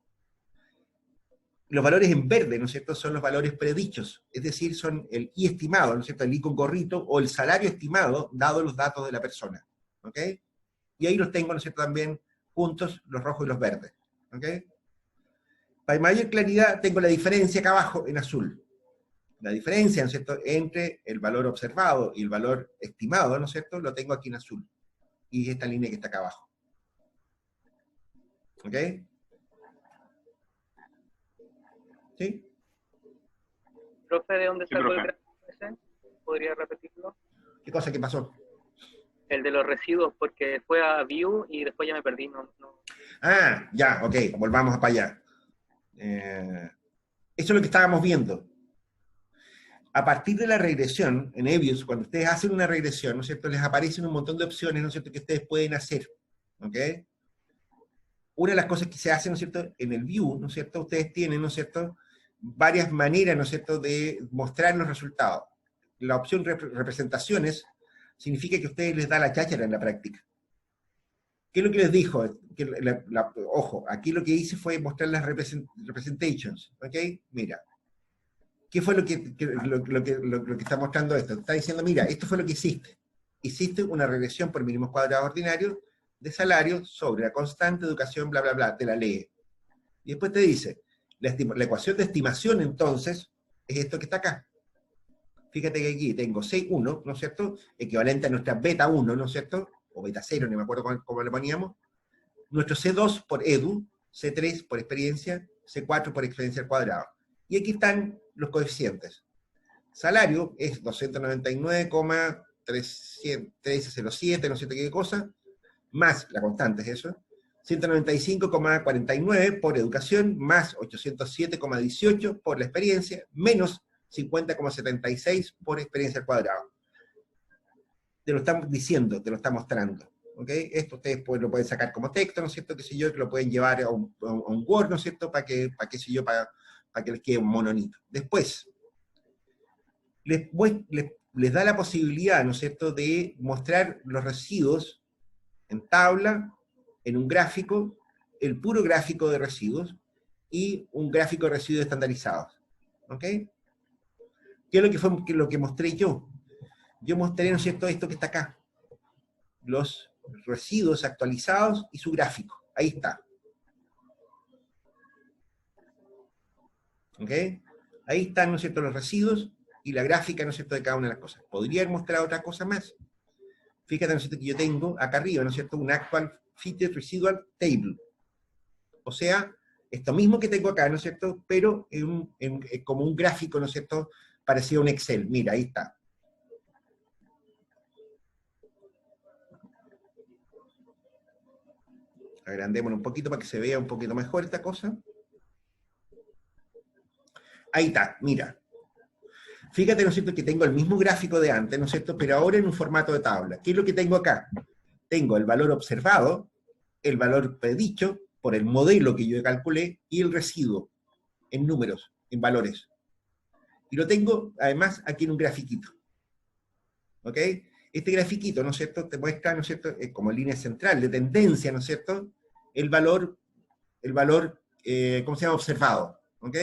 Los valores en verde, ¿no es cierto?, son los valores predichos, es decir, son el I estimado, ¿no es cierto?, el I con gorrito, o el salario estimado, dado los datos de la persona, ¿ok? Y ahí los tengo, ¿no es cierto?, también juntos, los rojos y los verdes, ¿ok? Para mayor claridad, tengo la diferencia acá abajo en azul. La diferencia, ¿no es cierto?, entre el valor observado y el valor estimado, ¿no es cierto?, lo tengo aquí en azul. Y esta línea que está acá abajo. ¿Ok? ¿Sí? Profe, ¿de dónde sacó profe. el gráfico ese? ¿Podría repetirlo? ¿Qué cosa que pasó? El de los residuos, porque fue a View y después ya me perdí. No. Ah, ya, ok, volvamos para allá. Eso es lo que estábamos viendo. A partir de la regresión, en Evius, cuando ustedes hacen una regresión, ¿no es cierto?, les aparecen un montón de opciones, ¿no es cierto?, que ustedes pueden hacer. ¿Ok? Una de las cosas que se hace, ¿no es cierto?, en el View, ¿no es cierto?, ustedes tienen, ¿no es cierto?, varias maneras, ¿no es cierto?, de mostrar los resultados. La opción representaciones significa que a ustedes les da la cháchara en la práctica. ¿Qué es lo que les dijo? Ojo, aquí lo que hice fue mostrar las representations, ¿ok? Mira, ¿qué fue lo que está mostrando esto? Está diciendo, mira, esto fue lo que hiciste. Hiciste una regresión por mínimos cuadrados ordinarios de salario sobre la constante educación, bla, bla, bla, te la lee. Y después te dice, la ecuación de estimación, entonces, es esto que está acá. Fíjate que aquí tengo C1, ¿no es cierto?, equivalente a nuestra beta 1, ¿no es cierto?, o beta 0, no me acuerdo cómo le poníamos. Nuestro C2 por edu, C3 por experiencia, C4 por experiencia al cuadrado. Y aquí están los coeficientes. Salario es 299,1307, no sé qué cosa, más la constante es eso, 195,49 por educación, más 807,18 por la experiencia, menos 50,76 por experiencia al cuadrado. Te lo estamos diciendo, te lo está mostrando. ¿Okay? Esto ustedes lo pueden sacar como texto, ¿no es cierto? Que sé yo, que lo pueden llevar a un Word, ¿no es cierto? Para que les quede un mononito. Después, les da la posibilidad, ¿no es cierto?, de mostrar los residuos en tabla, en un gráfico, el puro gráfico de residuos, y un gráfico de residuos estandarizados. ¿Ok? ¿Qué es lo que mostré yo? Yo mostré, ¿no es cierto?, esto que está acá. Los residuos actualizados y su gráfico. Ahí está. ¿Ok? Ahí están, ¿no es cierto?, los residuos y la gráfica, ¿no es cierto?, de cada una de las cosas. Podría haber mostrado otra cosa más. Fíjate, ¿no es cierto?, que yo tengo acá arriba, ¿no es cierto?, un Actual Fitted Residual Table. O sea, esto mismo que tengo acá, ¿no es cierto?, pero como un gráfico, ¿no es cierto?, parecido a un Excel. Mira, ahí está. Agrandémoslo un poquito para que se vea un poquito mejor esta cosa. Ahí está, mira. Fíjate, ¿no es cierto?, que tengo el mismo gráfico de antes, ¿no es cierto?, pero ahora en un formato de tabla. ¿Qué es lo que tengo acá? Tengo el valor observado, el valor predicho, por el modelo que yo calculé, y el residuo, en números, en valores. Y lo tengo, además, aquí en un grafiquito. ¿Ok? Este grafiquito, ¿no es cierto?, te muestra, ¿no es cierto?, como línea central de tendencia, ¿no es cierto?, el valor, ¿cómo se llama?, observado. ¿Ok?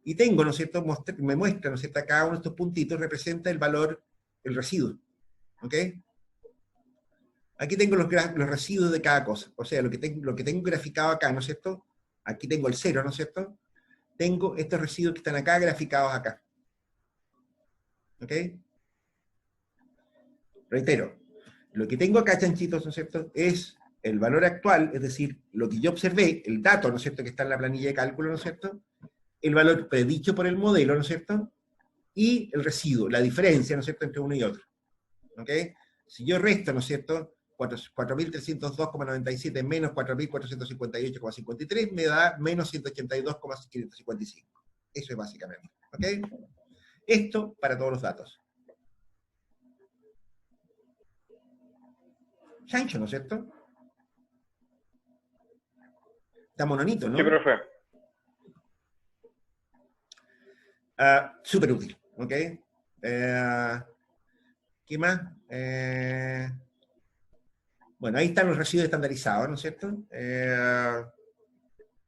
Y tengo, ¿no es cierto?, me muestra, ¿no es cierto?, cada uno de estos puntitos representa el valor, el residuo. ¿Ok? Aquí tengo los residuos de cada cosa. O sea, lo que tengo graficado acá, ¿no es cierto? Aquí tengo el 0, ¿no es cierto? Tengo estos residuos que están acá graficados acá. ¿Ok? Reitero, lo que tengo acá, chanchitos, ¿no es cierto?, es el valor actual, es decir, lo que yo observé, el dato, ¿no es cierto?, que está en la planilla de cálculo, ¿no es cierto?, el valor predicho por el modelo, ¿no es cierto?, y el residuo, la diferencia, ¿no es cierto?, entre uno y otro. ¿Ok? Si yo resto, ¿no es cierto?, 4.302,97 menos 4.458,53 me da menos 182,555. Eso es básicamente. ¿Ok? Esto para todos los datos. Chancho, ¿no es cierto? Está mononito, ¿no? Sí, profe. Súper útil, ¿ok? ¿Qué más? Bueno, ahí están los residuos estandarizados, ¿no es cierto?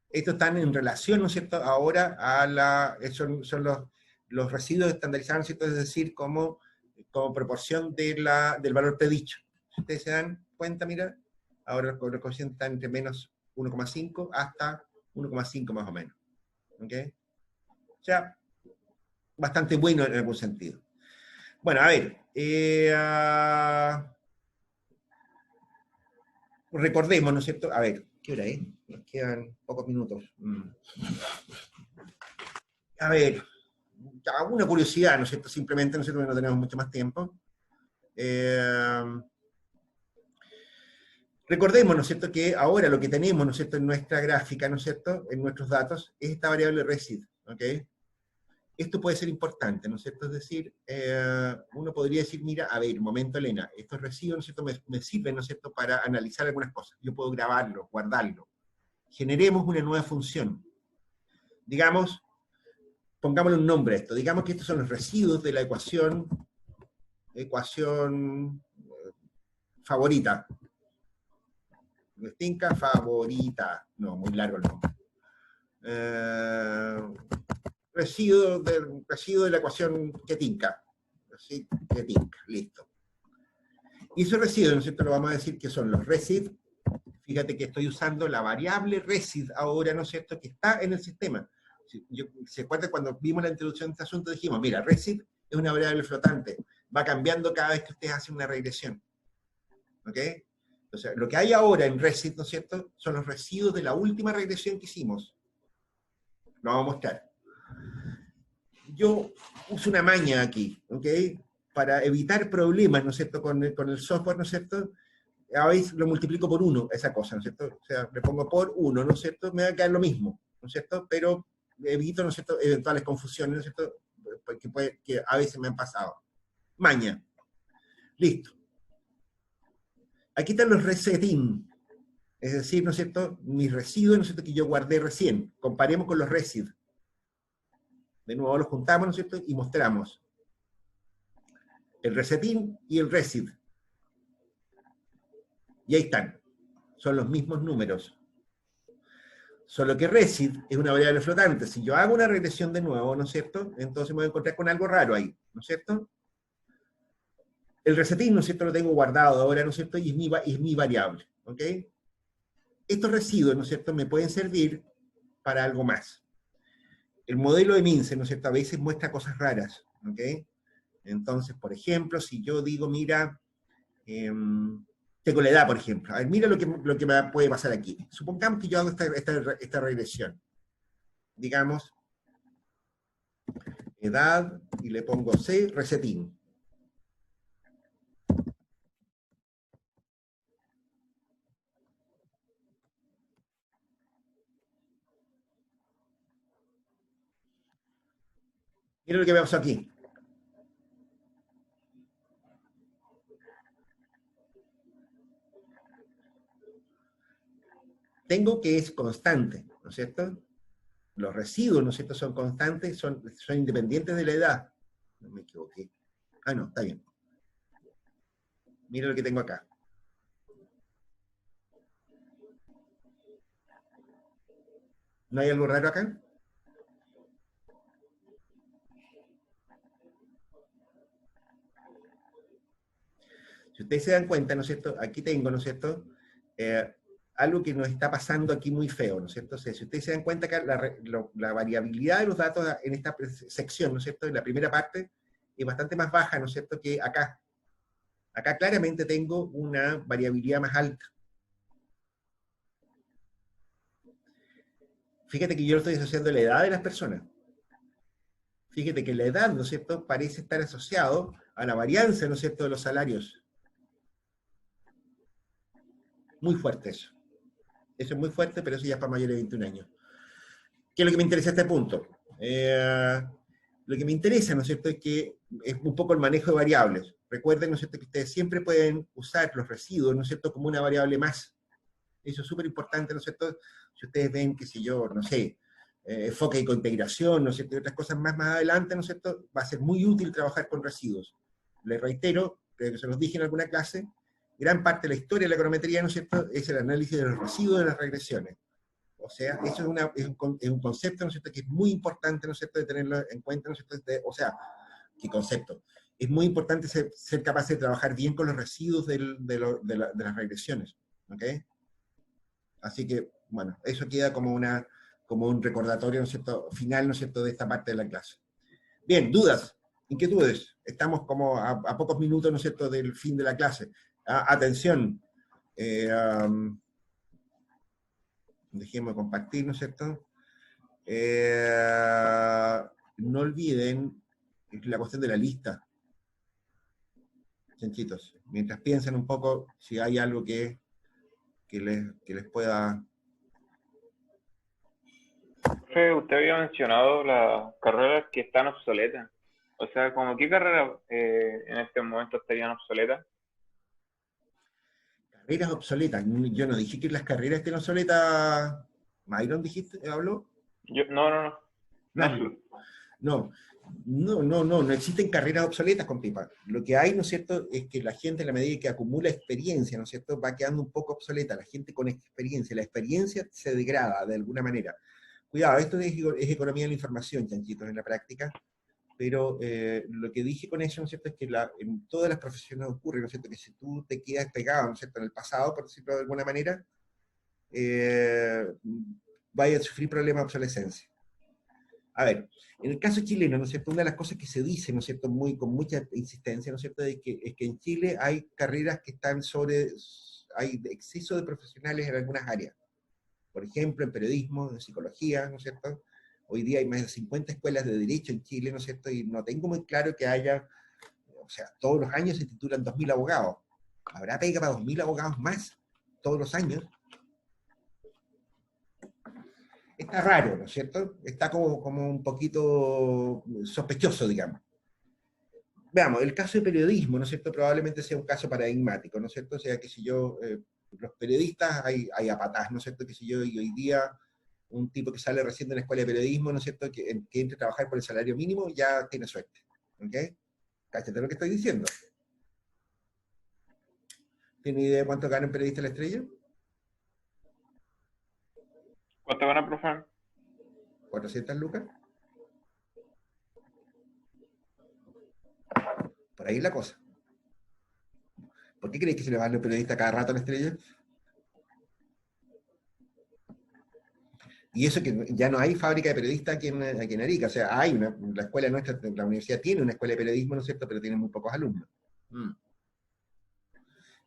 Estos están en relación, ¿no es cierto?, ahora a son los residuos estandarizados, ¿no es cierto?, es decir, como proporción del valor predicho. Si ustedes se dan cuenta, mira, ahora los coeficientes están entre menos 1,5 hasta 1,5 más o menos. ¿Ok? O sea, bastante bueno en algún sentido. Bueno, a ver. Recordemos, ¿no es cierto? A ver, ¿qué hora es? Nos quedan pocos minutos. A ver, alguna curiosidad, ¿no es cierto? Simplemente, ¿no es cierto?, que no tenemos mucho más tiempo. Recordemos, ¿no es cierto?, que ahora lo que tenemos, ¿no es cierto?, en nuestra gráfica, ¿no es cierto?, en nuestros datos, es esta variable resid, ¿ok? Esto puede ser importante, ¿no es cierto? Es decir, uno podría decir, mira, a ver, un momento, Elena, estos residuos, ¿no es cierto?, me sirven, ¿no es cierto?, para analizar algunas cosas. Yo puedo grabarlo, guardarlo. Generemos una nueva función. Digamos, pongámosle un nombre a esto. Digamos que estos son los residuos de la ecuación favorita. Tinca favorita. No, muy largo el nombre. Residuo de la ecuación que tinca. ¿Sí? Que tinca, listo. Y esos residuos, ¿no es cierto?, lo vamos a decir que son los resid. Fíjate que estoy usando la variable resid ahora, ¿no es cierto?, que está en el sistema. ¿Se acuerdan cuando vimos la introducción de este asunto? Dijimos, mira, resid es una variable flotante. Va cambiando cada vez que ustedes hacen una regresión. ¿Ok? O sea, lo que hay ahora en RESID, ¿no es cierto?, son los residuos de la última regresión que hicimos. Lo vamos a mostrar. Yo uso una maña aquí, ¿ok? Para evitar problemas, ¿no es cierto?, con el software, ¿no es cierto?, a veces lo multiplico por 1, esa cosa, ¿no es cierto? O sea, le pongo por 1, ¿no es cierto?, me va a caer lo mismo, ¿no es cierto?, pero evito, ¿no es cierto?, eventuales confusiones, ¿no es cierto?, que a veces me han pasado. Maña. Listo. Aquí están los resetting, es decir, ¿no es cierto?, mis residuos, ¿no es cierto?, que yo guardé recién. Comparemos con los resid. De nuevo los juntamos, ¿no es cierto?, y mostramos el resetting y el resid. Y ahí están. Son los mismos números. Solo que resid es una variable flotante. Si yo hago una regresión de nuevo, ¿no es cierto?, entonces me voy a encontrar con algo raro ahí, ¿no es cierto? El resetting, ¿no es cierto?, lo tengo guardado ahora, ¿no es cierto?, y es mi variable, ¿ok? Estos residuos, ¿no es cierto?, me pueden servir para algo más. El modelo de Mince, ¿no es cierto?, a veces muestra cosas raras, ¿ok? Entonces, por ejemplo, si yo digo, mira, tengo la edad, por ejemplo. A ver, mira lo que me puede pasar aquí. Supongamos que yo hago esta regresión. Digamos, edad, y le pongo C, resetting. Mira lo que me pasó aquí. Tengo que es constante, ¿no es cierto? Los residuos, ¿no es cierto?, son constantes, son independientes de la edad. No me equivoqué. Ah, no, está bien. Mira lo que tengo acá. ¿No hay algo raro acá? Si ustedes se dan cuenta, ¿no es cierto?, aquí tengo, ¿no es cierto?, algo que nos está pasando aquí muy feo, ¿no es cierto? O sea, si ustedes se dan cuenta acá, la variabilidad de los datos en esta sección, ¿no es cierto?, en la primera parte, es bastante más baja, ¿no es cierto?, que acá. Acá claramente tengo una variabilidad más alta. Fíjate que yo estoy asociando la edad de las personas. Fíjate que la edad, ¿no es cierto?, parece estar asociado a la varianza, ¿no es cierto?, de los salarios. Muy fuerte eso. Eso es muy fuerte, pero eso ya es para mayores de 21 años. ¿Qué es lo que me interesa a este punto? Lo que me interesa, ¿no es cierto?, es que es un poco el manejo de variables. Recuerden, ¿no es cierto?, que ustedes siempre pueden usar los residuos, ¿no es cierto?, como una variable más. Eso es súper importante, ¿no es cierto? Si ustedes ven, qué sé yo, no sé, enfoque y integración, ¿no es cierto?, y otras cosas más adelante, ¿no es cierto?, va a ser muy útil trabajar con residuos. Les reitero, creo que se los dije en alguna clase, gran parte de la historia de la econometría, ¿no es cierto?, es el análisis de los residuos de las regresiones. O sea, eso es un concepto, ¿no es cierto?, que es muy importante, ¿no es cierto?, de tenerlo en cuenta, ¿no es cierto?, o sea, ¿qué concepto? Es muy importante ser capaz de trabajar bien con los residuos de las regresiones, ¿ok? Así que, bueno, eso queda como un recordatorio, ¿no es cierto?, final, ¿no es cierto?, de esta parte de la clase. Bien, dudas, inquietudes. Estamos como a pocos minutos, ¿no es cierto?, del fin de la clase. Atención. Dejemos de compartir, ¿no es cierto? No olviden la cuestión de la lista. Chanchitos, mientras piensen un poco si hay algo que les pueda... Profe, usted había mencionado las carreras que están obsoletas. O sea, ¿como qué carreras en este momento estarían obsoletas? Carreras obsoletas. Yo no dije que las carreras estén obsoletas. ¿Myron dijiste? ¿Habló? No. No existen carreras obsoletas, compipa. Lo que hay, ¿no es cierto?, es que la gente, a la medida que acumula experiencia, ¿no es cierto?, va quedando un poco obsoleta. La gente con experiencia, la experiencia se degrada de alguna manera. Cuidado, esto es economía de la información, chanchitos, en la práctica, pero lo que dije con eso, ¿no es cierto?, es que en todas las profesiones ocurre, ¿no es cierto?, que si tú te quedas pegado, ¿no es cierto?, en el pasado, por decirlo de alguna manera, vaya a sufrir problemas de obsolescencia. A ver, en el caso chileno, ¿no es cierto?, una de las cosas que se dice, ¿no es cierto?, con mucha insistencia, ¿no es cierto?, es que en Chile hay carreras que están hay exceso de profesionales en algunas áreas. Por ejemplo, en periodismo, en psicología, ¿no es cierto? Hoy día hay más de 50 escuelas de derecho en Chile, ¿no es cierto? Y no tengo muy claro que haya, o sea, todos los años se titulan 2.000 abogados. ¿Habrá pega para 2.000 abogados más todos los años? Está raro, ¿no es cierto? Está como un poquito sospechoso, digamos. Veamos, el caso de periodismo, ¿no es cierto? Probablemente sea un caso paradigmático, ¿no es cierto? O sea, que si yo, los periodistas hay a patás, ¿no es cierto? Que si yo, y hoy día, un tipo que sale recién de la escuela de periodismo, ¿no es cierto? Que entre a trabajar por el salario mínimo, ya tiene suerte, ¿ok? Cáchate lo que estoy diciendo. ¿Tiene idea de cuánto gana un periodista de La Estrella? ¿Cuánto gana, profe? 400 lucas. Por ahí es la cosa. ¿Por qué creéis que se le va a los periodistas cada rato a La Estrella? Y eso que ya no hay fábrica de periodistas aquí en Arica. O sea, hay la escuela nuestra, la universidad tiene una escuela de periodismo, ¿no es cierto? Pero tiene muy pocos alumnos.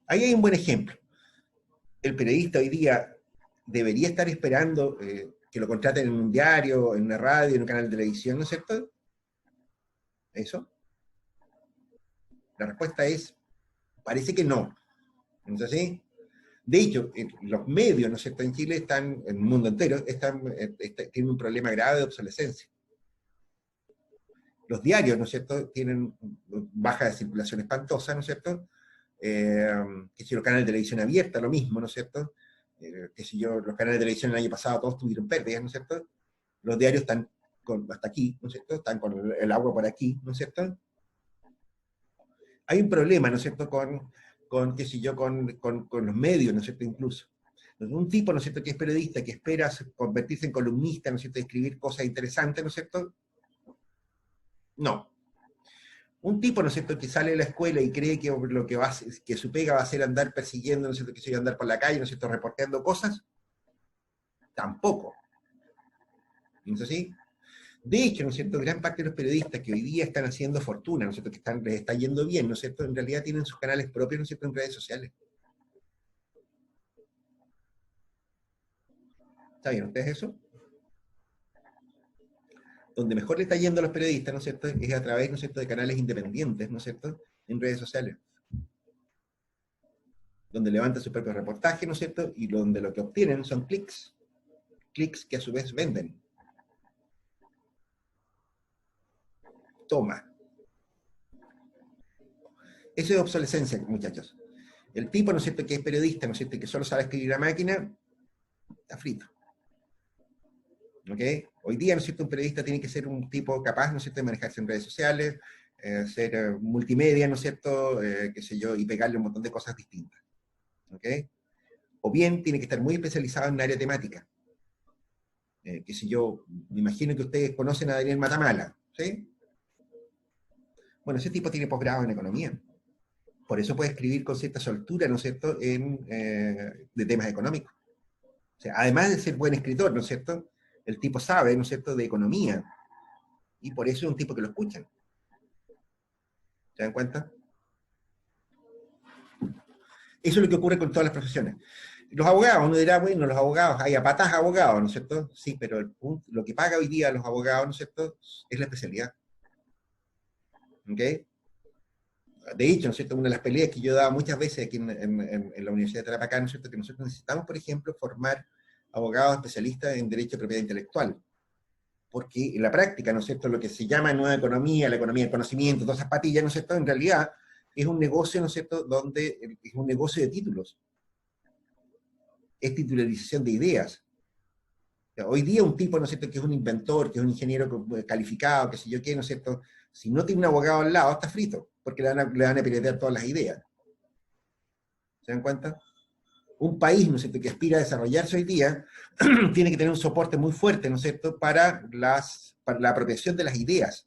Ahí hay un buen ejemplo. El periodista hoy día debería estar esperando que lo contraten en un diario, en una radio, en un canal de televisión, ¿no es cierto? ¿Eso? La respuesta es, parece que no. ¿No es así? De hecho, los medios, ¿no es cierto?, en Chile están, en el mundo entero, tienen un problema grave de obsolescencia. Los diarios, ¿no es cierto?, tienen baja de circulación espantosa, ¿no es cierto? Que si los canales de televisión abierta, lo mismo, ¿no es cierto? Que si los canales de televisión el año pasado todos tuvieron pérdidas, ¿no es cierto? Los diarios están hasta aquí, ¿no es cierto? Están con el agua por aquí, ¿no es cierto? Hay un problema, ¿no es cierto?, con los medios, ¿no es cierto?, incluso. Un tipo, ¿no es cierto?, que es periodista, que espera convertirse en columnista, ¿no es cierto?, escribir cosas interesantes, ¿no es cierto? No. Un tipo, ¿no es cierto?, que sale de la escuela y cree que su pega va a ser andar persiguiendo, ¿no es cierto?, que se va a andar por la calle, ¿no es cierto?, reporteando cosas, tampoco. ¿No es así? De hecho, ¿no es cierto?, gran parte de los periodistas que hoy día están haciendo fortuna, ¿no es cierto?, que les está yendo bien, ¿no es cierto?, en realidad tienen sus canales propios, ¿no es cierto?, en redes sociales. ¿Saben ustedes eso? Donde mejor le está yendo a los periodistas, ¿no es cierto?, es a través, ¿no es cierto?, de canales independientes, ¿no es cierto?, en redes sociales. Donde levantan sus propios reportajes, ¿no es cierto?, y donde lo que obtienen son clics que a su vez venden. Toma. Eso es obsolescencia, muchachos. El tipo, ¿no es cierto?, que es periodista, ¿no es cierto?, que solo sabe escribir a máquina, está frito. ¿Ok? Hoy día, ¿no es cierto?, un periodista tiene que ser un tipo capaz, ¿no es cierto?, de manejarse en redes sociales, ser multimedia, ¿no es cierto?, qué sé yo, y pegarle un montón de cosas distintas. ¿Ok? O bien tiene que estar muy especializado en un área temática. Qué sé yo, me imagino que ustedes conocen a Daniel Matamala, ¿sí? Bueno, ese tipo tiene posgrado en economía. Por eso puede escribir con cierta soltura, ¿no es cierto?, de temas económicos. O sea, además de ser buen escritor, ¿no es cierto?, el tipo sabe, ¿no es cierto?, de economía. Y por eso es un tipo que lo escuchan. ¿Se dan cuenta? Eso es lo que ocurre con todas las profesiones. Los abogados, uno dirá, bueno, los abogados, hay a patas abogados, ¿no es cierto? Sí, pero lo que paga hoy día a los abogados, ¿no es cierto?, es la especialidad. ¿Ok? De hecho, ¿no es cierto?, una de las peleas que yo daba muchas veces aquí en la Universidad de Tarapacá, ¿no es cierto?, que nosotros necesitamos, por ejemplo, formar abogados especialistas en derecho de propiedad intelectual. Porque en la práctica, ¿no es cierto?, lo que se llama nueva economía, la economía del conocimiento, todas esas patillas, ¿no es cierto?, en realidad es un negocio, ¿no es cierto?, donde es un negocio de títulos. Es titularización de ideas. O sea, hoy día un tipo, ¿no es cierto?, que es un inventor, que es un ingeniero calificado, que sé yo qué, ¿no es cierto?, si no tiene un abogado al lado, está frito, porque le van a piratear todas las ideas. ¿Se dan cuenta? Un país, ¿no es cierto?, que aspira a desarrollarse hoy día, tiene que tener un soporte muy fuerte, ¿no es cierto?, para la apropiación de las ideas.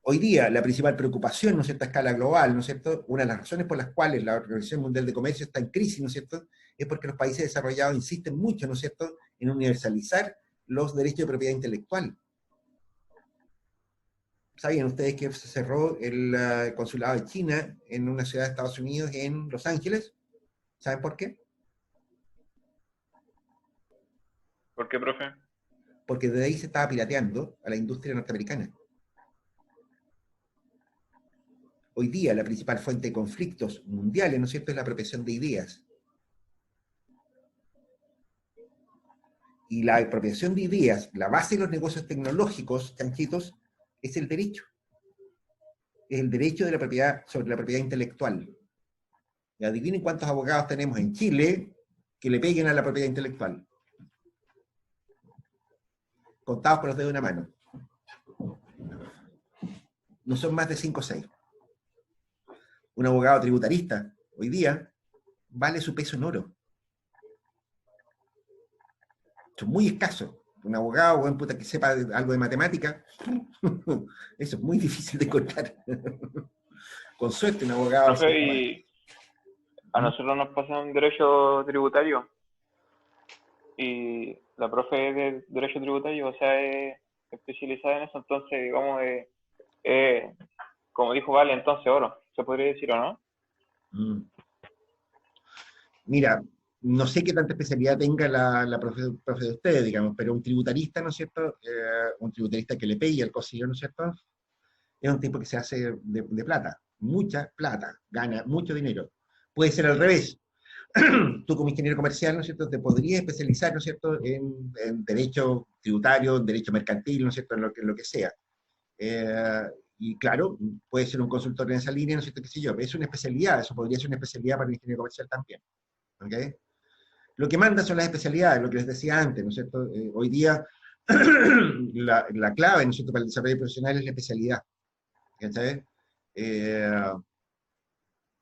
Hoy día, la principal preocupación, ¿no es cierto?, a escala global, ¿no es cierto?, una de las razones por las cuales la Organización Mundial de Comercio está en crisis, ¿no es cierto?, es porque los países desarrollados insisten mucho, ¿no es cierto?, en universalizar los derechos de propiedad intelectual. ¿Sabían ustedes que se cerró el consulado de China en una ciudad de Estados Unidos, en Los Ángeles? ¿Saben por qué? ¿Por qué, profe? Porque desde ahí se estaba pirateando a la industria norteamericana. Hoy día la principal fuente de conflictos mundiales, ¿no es cierto?, es la apropiación de ideas. Y la apropiación de ideas, la base de los negocios tecnológicos, chanchitos, es el derecho. Es el derecho de la propiedad, sobre la propiedad intelectual. Y adivinen cuántos abogados tenemos en Chile que le peguen a la propiedad intelectual. Contados con los dedos de una mano. No son más de 5 o 6. Un abogado tributarista, hoy día, vale su peso en oro. Son muy escasos. Un abogado, buen puta, que sepa algo de matemática, eso es muy difícil de encontrar. Con suerte, un abogado... Profe, y a nosotros nos pasa un derecho tributario, y la profe es de derecho tributario, o sea, es especializada en eso, entonces, digamos, como dijo Vale, entonces oro, ¿se podría decir o no? Mira, no sé qué tanta especialidad tenga la profe de ustedes, digamos, pero un tributarista, ¿no es cierto? Un tributarista que le pegue al cosillo, ¿no es cierto? Es un tipo que se hace de plata, mucha plata, gana mucho dinero. Puede ser al revés. Tú como ingeniero comercial, ¿no es cierto?, te podrías especializar, ¿no es cierto?, en derecho tributario, en derecho mercantil, ¿no es cierto?, en lo que sea. Y claro, puede ser un consultor en esa línea, ¿no es cierto?, qué sé yo, es una especialidad, eso podría ser una especialidad para el ingeniero comercial también. ¿Okay? Lo que manda son las especialidades, lo que les decía antes, ¿no es cierto? Hoy día la clave, ¿no es cierto?, para el desarrollo profesional es la especialidad. ¿Cachai?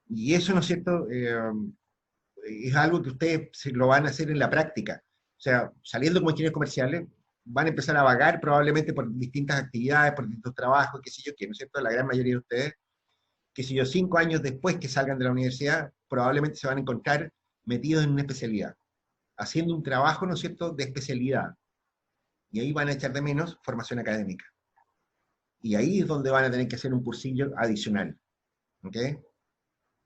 Y eso, ¿no es cierto?, es algo que ustedes se lo van a hacer en la práctica. O sea, saliendo como ingenieros comerciales, van a empezar a vagar probablemente por distintas actividades, por distintos trabajos, qué sé yo, qué, ¿no es cierto? La gran mayoría de ustedes, qué sé yo, 5 años después que salgan de la universidad, probablemente se van a encontrar metidos en una especialidad, haciendo un trabajo, ¿no es cierto?, de especialidad. Y ahí van a echar de menos formación académica. Y ahí es donde van a tener que hacer un cursillo adicional. ¿Ok?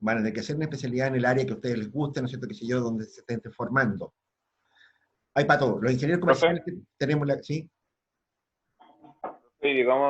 Van a tener que hacer una especialidad en el área que a ustedes les guste, ¿no es cierto?, qué sé yo, donde se estén formando. Hay para todo. Los ingenieros comerciales tenemos la... ¿Sí? Sí, digamos,